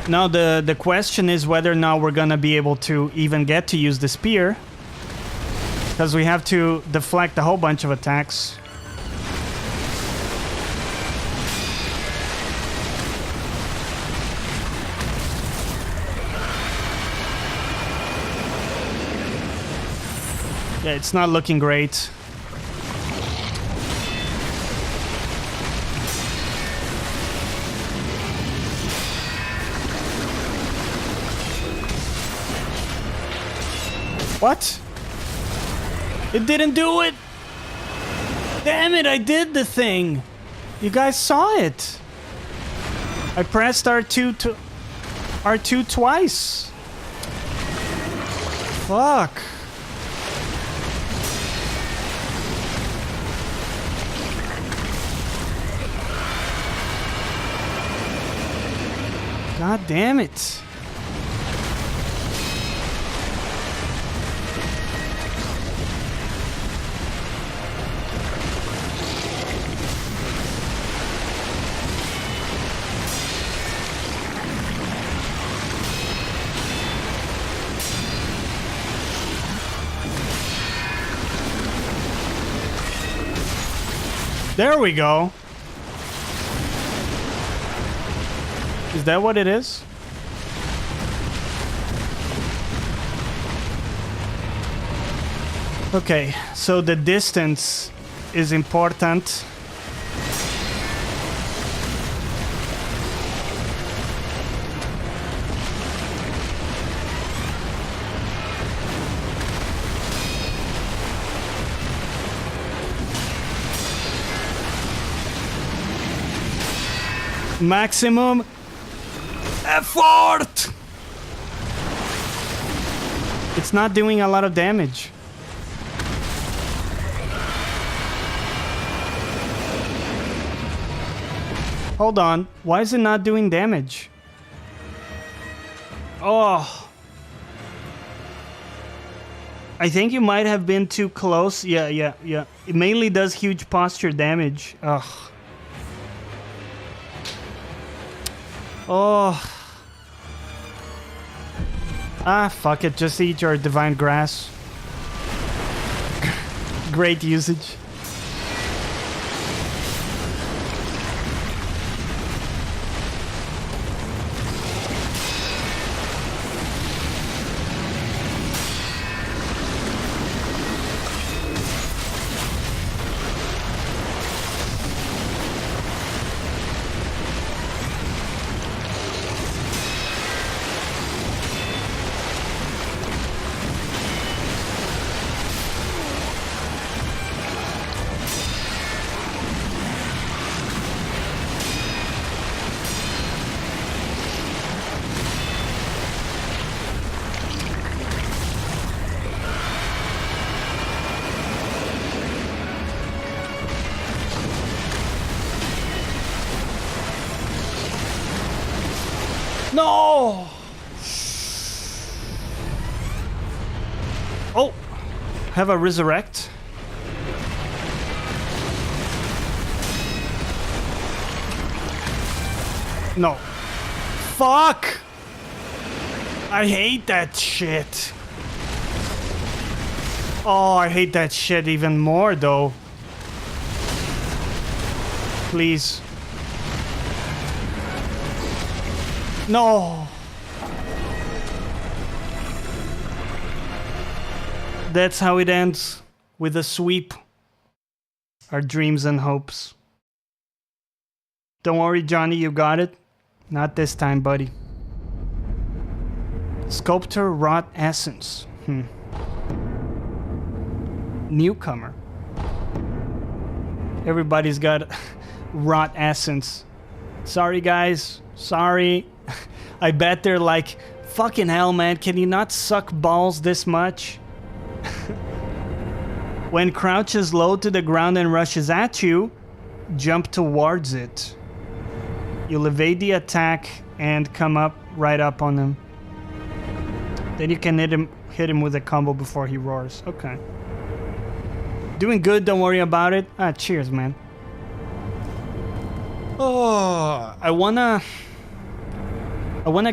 now the question is whether or not we're gonna be able to even get to use the spear, because we have to deflect a whole bunch of attacks. Yeah, it's not looking great. What? It didn't do it! Damn it, I did the thing! You guys saw it! I pressed R2 twice! Fuck! God damn it. There we go. Is that what it is? Okay, so the distance is important. Maximum effort! It's not doing a lot of damage. Hold on. Why is it not doing damage? Oh. I think you might have been too close. Yeah. It mainly does huge posture damage. Ugh. Oh. Ah, fuck it. Just eat your divine grass. Great usage. No! Oh! Have a resurrect. No. Fuck! I hate that shit. Oh, I hate that shit even more though. Please. No. That's how it ends, with a sweep. Our dreams and hopes. Don't worry, Johnny, you got it. Not this time, buddy. Sculptor Wrought Essence. Newcomer. Everybody's got Wrought Essence. Sorry, guys. Sorry. I bet they're like, fucking hell, man, can you not suck balls this much? When crouches low to the ground and rushes at you, jump towards it. You'll evade the attack and come up right up on him. Then you can hit him with a combo before he roars. Okay. Doing good, don't worry about it. Ah, cheers, man. Oh, I wanna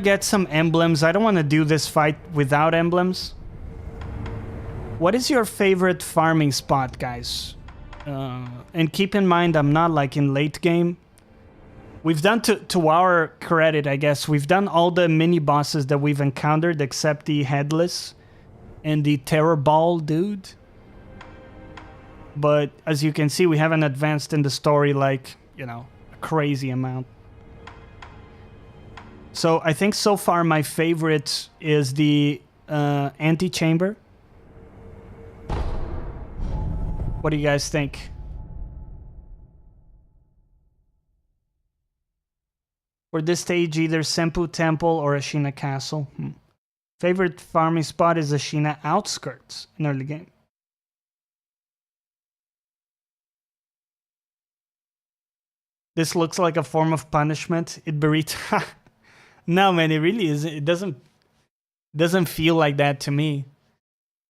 get some emblems. I don't wanna do this fight without emblems. What is your favorite farming spot, guys? And keep in mind, I'm not like in late game. We've done, to our credit, I guess, we've done all the mini bosses that we've encountered except the headless and the terror ball dude. But as you can see, we haven't advanced in the story like, you know, a crazy amount. So I think so far my favorite is the antechamber. What do you guys think? For this stage, either Senpu Temple or Ashina Castle. Favorite farming spot is Ashina Outskirts in early game. This looks like a form of punishment. It burrito. No, man, it really isn't. It doesn't feel like that to me,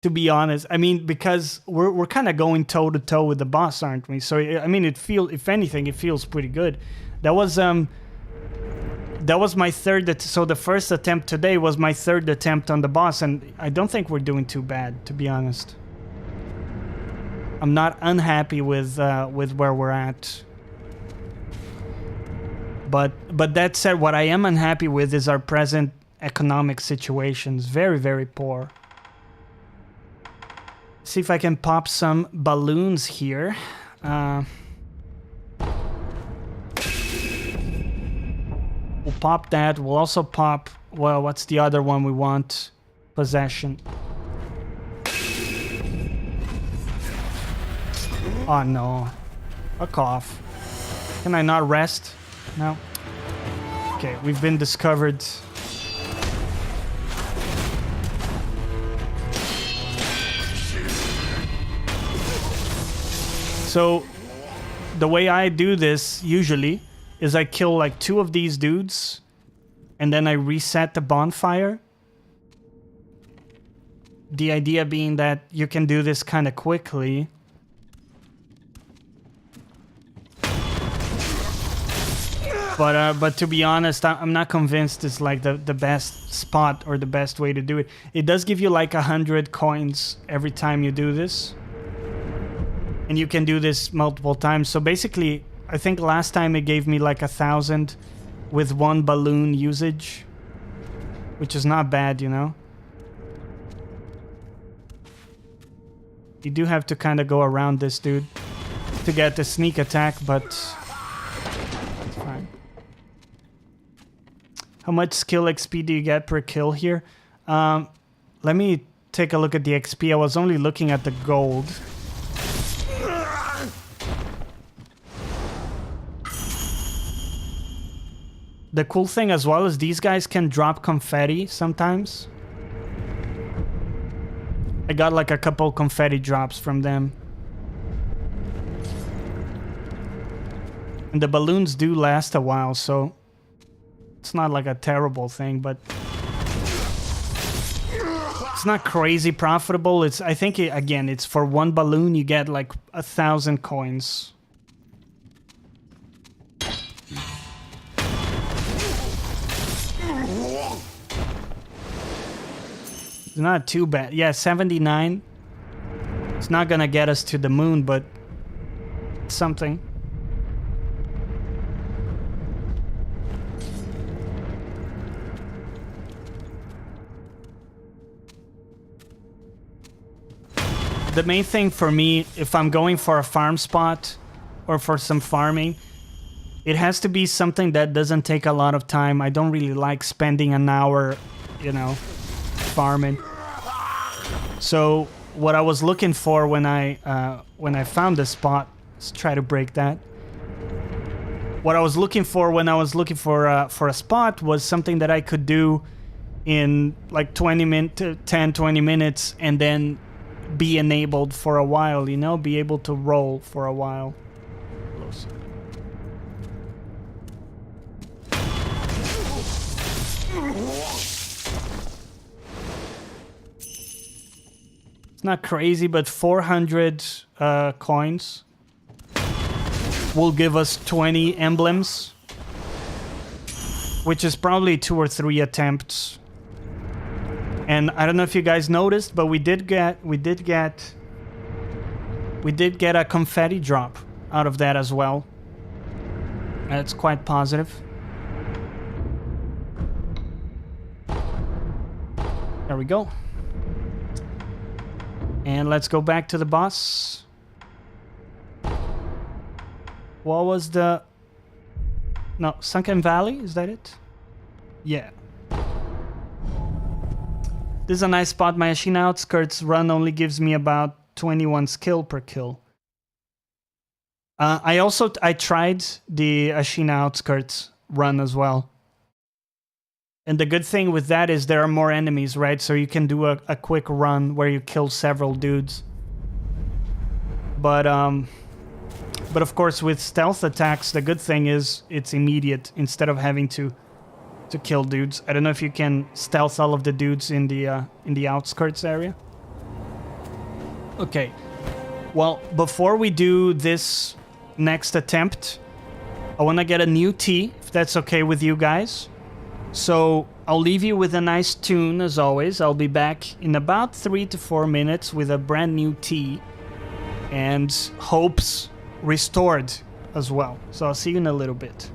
to be honest. I mean, because we're kind of going toe to toe with the boss, aren't we? So I mean, if anything, it feels pretty good. That was my third. So the first attempt today was my third attempt on the boss, and I don't think we're doing too bad, to be honest. I'm not unhappy with where we're at. But that said, what I am unhappy with is our present economic situations. Very, very poor. See if I can pop some balloons here. We'll pop that. We'll also pop... Well, what's the other one we want? Possession. Oh, no. Fuck off. Can I not rest? No. Okay, we've been discovered. So, the way I do this, usually, is I kill like 2 of these dudes, and then I reset the bonfire. The idea being that you can do this kind of quickly. But to be honest, I'm not convinced it's like the best spot or the best way to do it. It does give you like 100 coins every time you do this. And you can do this multiple times. So basically, I think last time it gave me like 1,000 with 1 balloon usage. Which is not bad, you know? You do have to kind of go around this dude to get the sneak attack, but... it's fine. How much skill XP do you get per kill here? Let me take a look at the XP. I was only looking at the gold. The cool thing as well is these guys can drop confetti sometimes. I got like a couple confetti drops from them. And the balloons do last a while, so it's not like a terrible thing, but it's not crazy profitable. It's, I think, again, it's for 1 balloon you get like 1,000 coins. It's not too bad. Yeah, 79. It's not gonna get us to the moon, but it's something. The main thing for me, if I'm going for a farm spot or for some farming, it has to be something that doesn't take a lot of time. I don't really like spending an hour, you know, farming. So what I was looking for when I found this spot, let's try to break that. What I was looking for when I was looking for a spot was something that I could do in like 10, 20 minutes and then be enabled for a while, you know, be able to roll for a while. Close. It's not crazy, but 400 coins will give us 20 emblems, which is probably 2 or 3 attempts. And I don't know if you guys noticed, but we did get a confetti drop out of that as well. That's quite positive. There we go. And let's go back to the boss. What was the... No, Sunken Valley? Is that it? Yeah. This is a nice spot. My Ashina Outskirts run only gives me about 21 skill per kill. I tried the Ashina Outskirts run as well. And the good thing with that is there are more enemies, right? So you can do a quick run where you kill several dudes. But of course with stealth attacks, the good thing is it's immediate instead of having to kill dudes. I don't know if you can stealth all of the dudes in the outskirts area. Okay. Well, before we do this next attempt, I want to get a new tea, if that's okay with you guys. So I'll leave you with a nice tune as always. I'll be back in about 3 to 4 minutes with a brand new tea and hopes restored as well. So I'll see you in a little bit.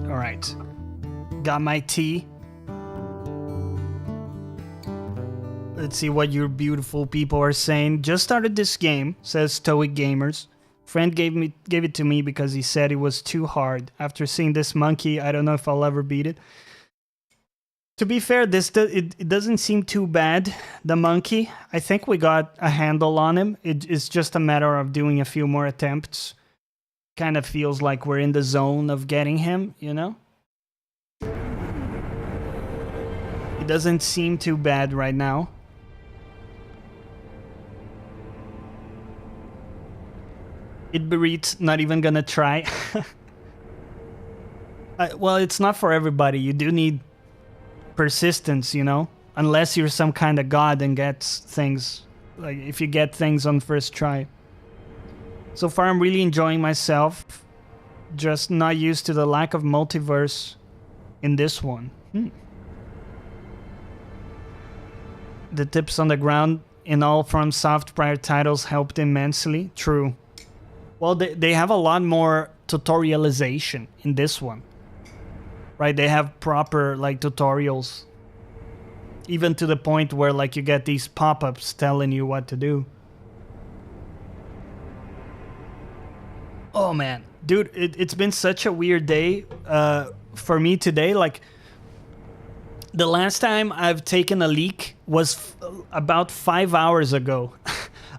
Alright. Got my tea. Let's see what your beautiful people are saying. Just started this game, says Stoic Gamers. Friend gave it to me because he said it was too hard. After seeing this monkey, I don't know if I'll ever beat it. To be fair, it doesn't seem too bad, the monkey. I think we got a handle on him. It's just a matter of doing a few more attempts. Kind of feels like we're in the zone of getting him, you know? It doesn't seem too bad right now. Itbereat's not even gonna try. Well, it's not for everybody. You do need persistence, you know? Unless you're some kind of god and gets things, like if you get things on first try. So far I'm really enjoying myself, just not used to the lack of multiverse in this one. The tips on the ground in all From Soft prior titles helped immensely. True. Well, they have a lot more tutorialization in this one. Right, they have proper like tutorials, even to the point where like you get these pop-ups telling you what to do. Oh man, dude, it's been such a weird day for me today. Like the last time I've taken a leak was about 5 hours ago.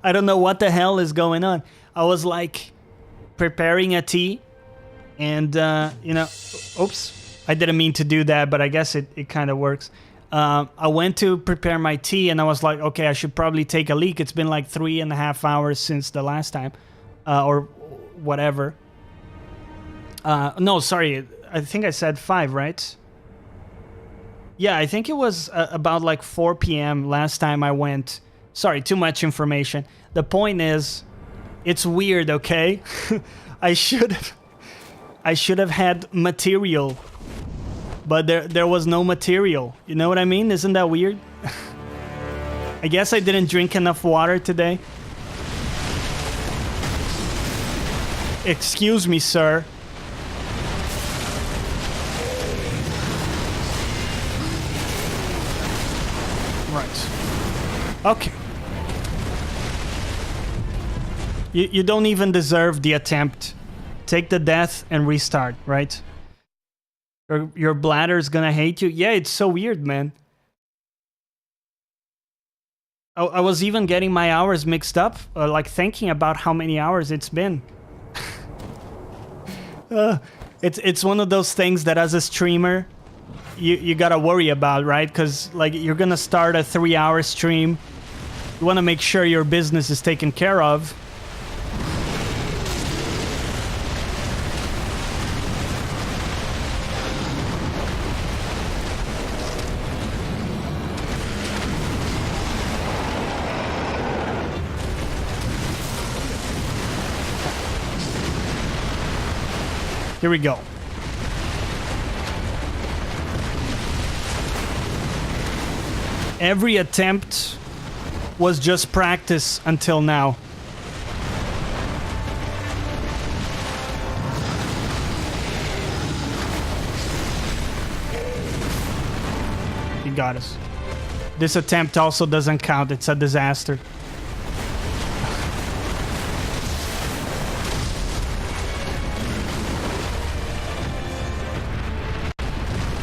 I don't know what the hell is going on. I was like preparing a tea and you know, oops. I didn't mean to do that, but I guess it kind of works. I went to prepare my tea, and I was like, okay, I should probably take a leak. It's been like 3.5 hours since the last time, or whatever. No, sorry, I think I said 5, right? Yeah, I think it was about like 4 p.m. last time I went. Sorry, too much information. The point is, it's weird, okay? I should have had material. But there was no material. You know what I mean? Isn't that weird? I guess I didn't drink enough water today. Excuse me, sir. Right. Okay. You don't even deserve the attempt. Take the death and restart, right? Your bladder's gonna hate you. Yeah, it's so weird, man. I was even getting my hours mixed up, like thinking about how many hours it's been. It's one of those things that as a streamer, you gotta worry about, right? Because like you're gonna start a 3-hour stream. You wanna make sure your business is taken care of. Here we go. Every attempt was just practice until now. He got us. This attempt also doesn't count. It's a disaster.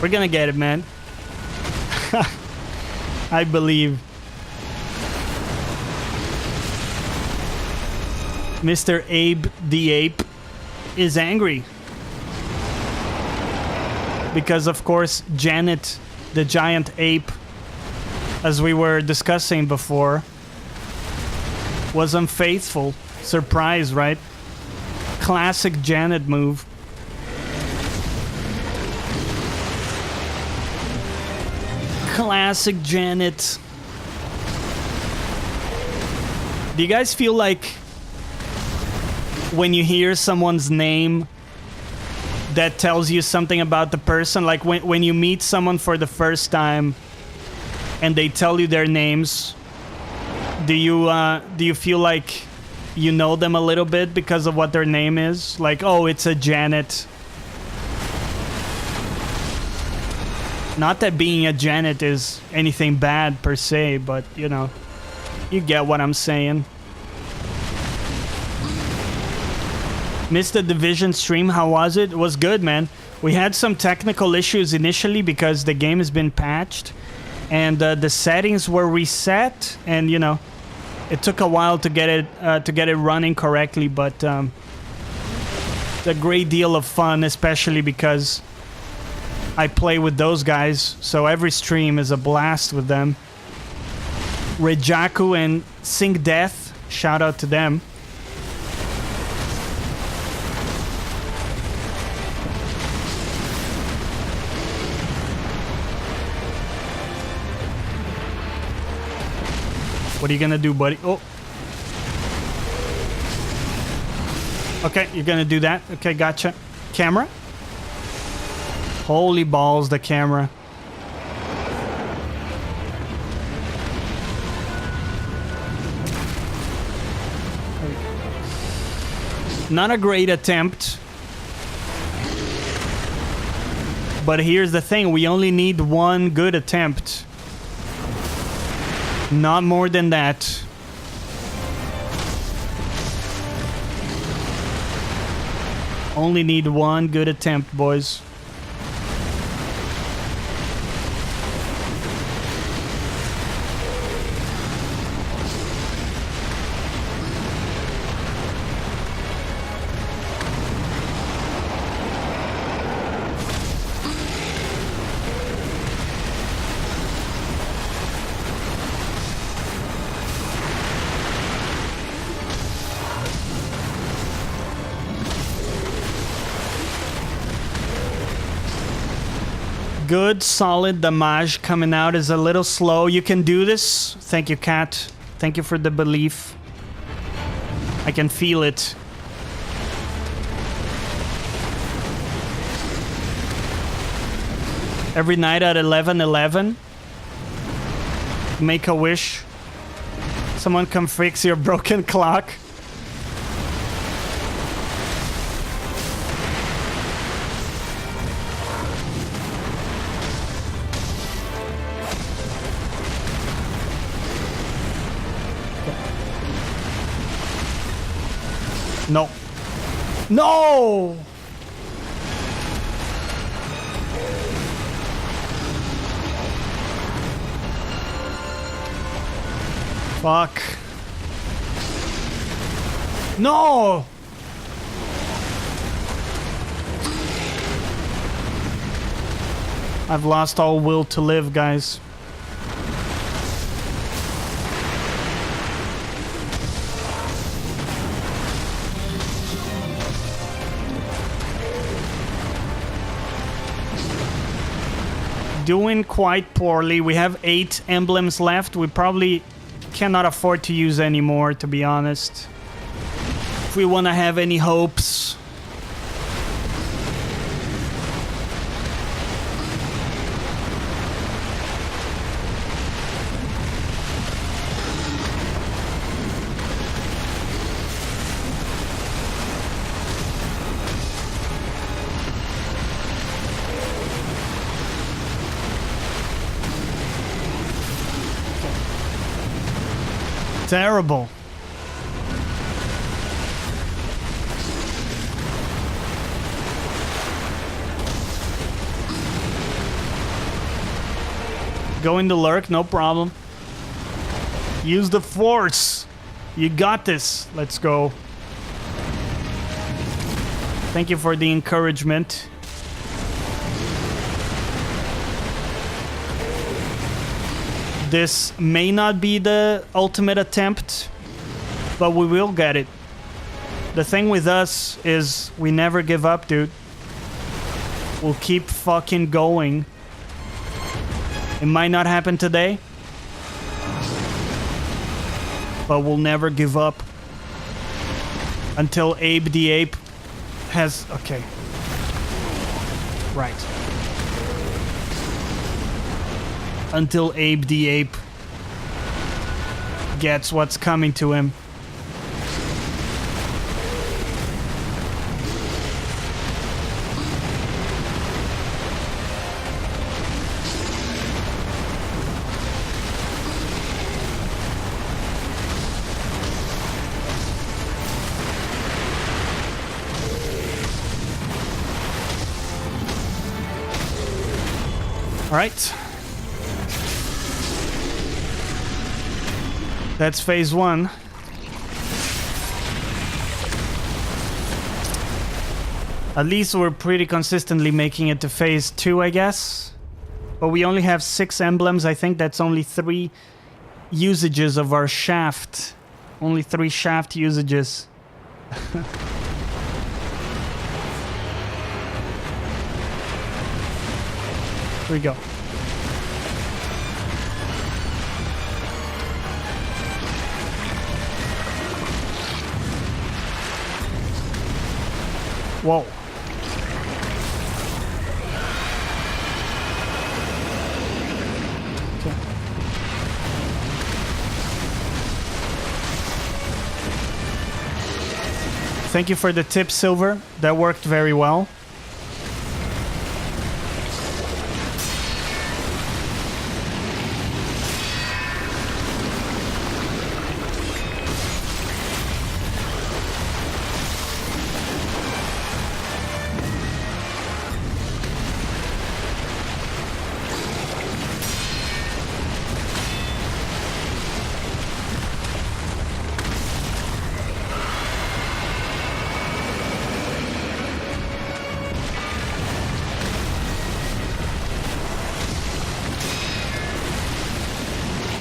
We're gonna get it, man. I believe. Mr. Abe the Ape is angry. Because, of course, Janet, the giant ape, as we were discussing before, was unfaithful. Surprise, right? Classic Janet move. Classic Janet. Do you guys feel like when you hear someone's name that tells you something about the person? Like when you meet someone for the first time and they tell you their names, do you feel like you know them a little bit because of what their name is? Like, oh, it's a Janet. Not that being a Janet is anything bad per se, but, you know, you get what I'm saying. Missed the Division stream, how was it? It was good, man. We had some technical issues initially because the game has been patched and the settings were reset, and you know, it took a while to get it running correctly, but it's a great deal of fun, especially because I play with those guys, so every stream is a blast with them. Rejaku and Sink Death, shout out to them. What are you gonna do, buddy? Oh. Okay, you're gonna do that. Okay, gotcha. Camera? Holy balls, the camera. Not a great attempt. But here's the thing, we only need one good attempt. Not more than that. Only need one good attempt, boys. Good, solid damage coming out is a little slow. You can do this. Thank you, Cat. Thank you for the belief. I can feel it. Every night at 11:11, make a wish. Someone come fix your broken clock. No. No! Fuck. No! I've lost all will to live, guys. Doing quite poorly. We have 8 emblems left. We probably cannot afford to use any more, to be honest. If we want to have any hopes. Terrible. Go into lurk, no problem. Use the force. You got this. Let's go. Thank you for the encouragement. This may not be the ultimate attempt, but we will get it. The thing with us is we never give up, dude. We'll keep fucking going. It might not happen today, but we'll never give up until Abe the Ape has... Okay. Right. Until Abe the Ape gets what's coming to him. Alright. That's phase 1. At least we're pretty consistently making it to phase 2, I guess. But we only have 6 emblems. I think that's only 3 usages of our shaft. Only 3 shaft usages. Here we go. Whoa. Thank you for the tip, Silver. That worked very well.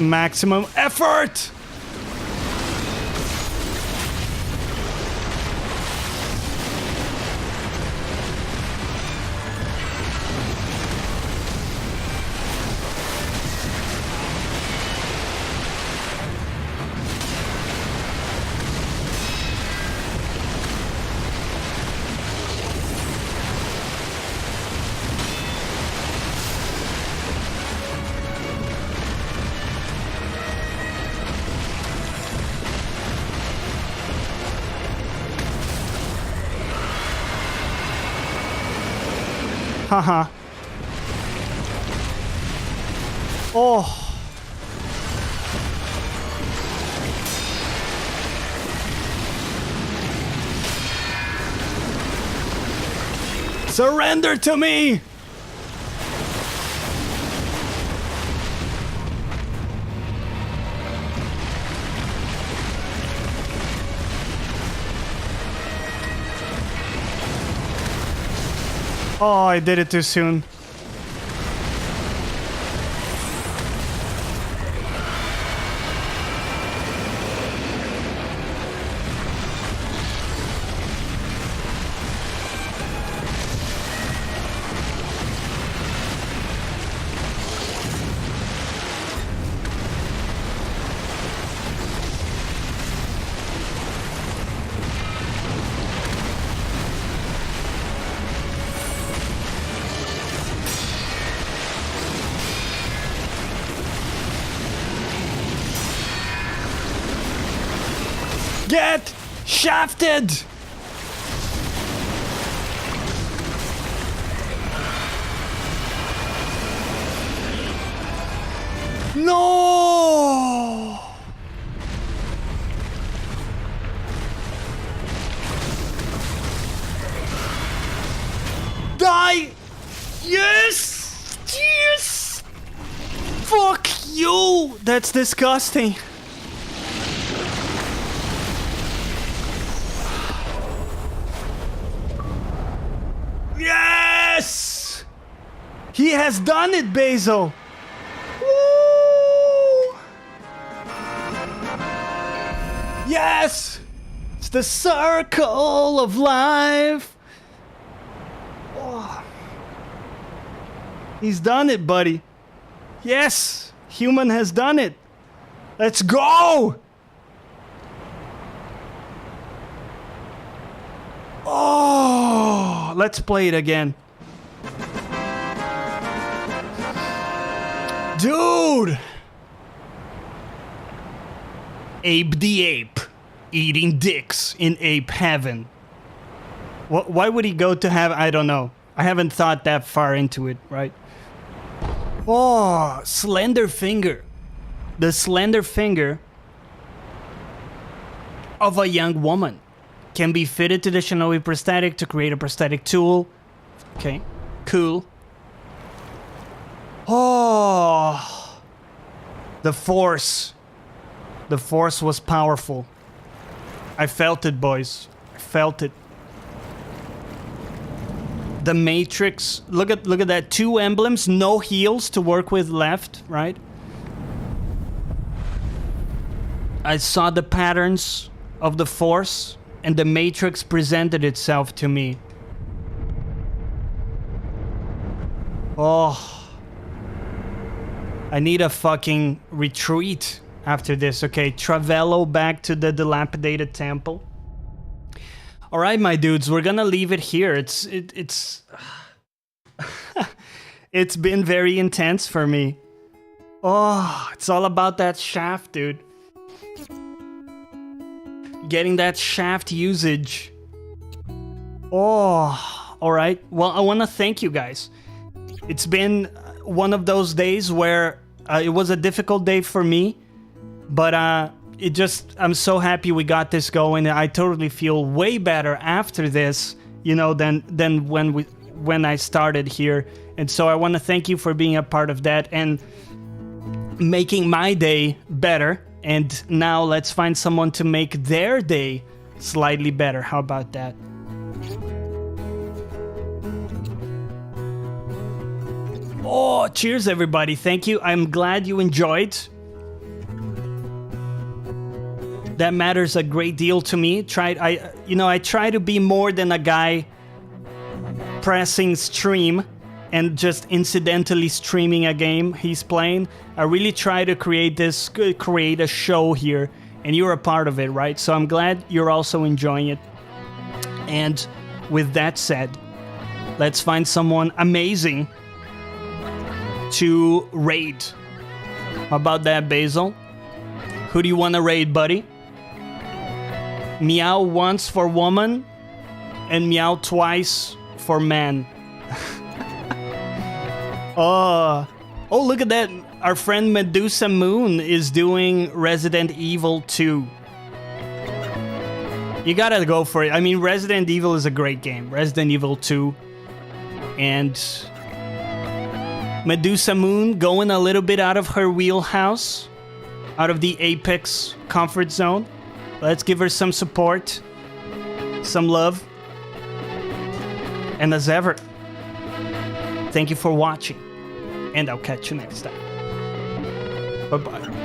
Maximum effort! Haha. Oh. Surrender to me! Oh, I did it too soon. Get shafted! No! Die! Yes! Yes! Fuck you! That's disgusting. Yes! He has done it, Basil! Woo! Yes! It's the circle of life! Oh. He's done it, buddy. Yes! Human has done it! Let's go! Oh, let's play it again. Dude! Ape the Ape. Eating dicks in ape heaven. Why would he go to heaven? I don't know. I haven't thought that far into it, right? Oh, slender finger. The slender finger of a young woman. Can be fitted to the shinobi prosthetic to create a prosthetic tool. Okay, cool. Oh, the force. The force was powerful. I felt it, boys. I felt it. The Matrix. Look at that. 2 emblems, no heals to work with left, right? I saw the patterns of the force, and the Matrix presented itself to me. Oh. I need a fucking retreat after this. Okay, Travello back to the dilapidated temple. All right, my dudes, we're gonna leave it here. It's it's been very intense for me. Oh, it's all about that shaft, dude. Getting that shaft usage. Oh, all right. Well, I want to thank you guys. It's been one of those days where it was a difficult day for me, but I'm so happy we got this going. I totally feel way better after this, you know, than when I started here. And so I want to thank you for being a part of that and making my day better. And now let's find someone to make their day slightly better. How about that? Oh, cheers, everybody. Thank you. I'm glad you enjoyed. That matters a great deal to me. I try to be more than a guy pressing stream and just incidentally streaming a game he's playing. I really try to create a show here, and you're a part of it, right? So I'm glad you're also enjoying it. And with that said, let's find someone amazing to raid. How about that, Basil? Who do you want to raid, buddy? Meow once for woman and meow twice for man. Oh, look at that. Our friend Medusa Moon is doing Resident Evil 2. You gotta go for it. I mean, Resident Evil is a great game. Resident Evil 2. And Medusa Moon going a little bit out of her wheelhouse, out of the Apex comfort zone. Let's give her some support, some love. And as ever, thank you for watching, and I'll catch you next time. Bye-bye.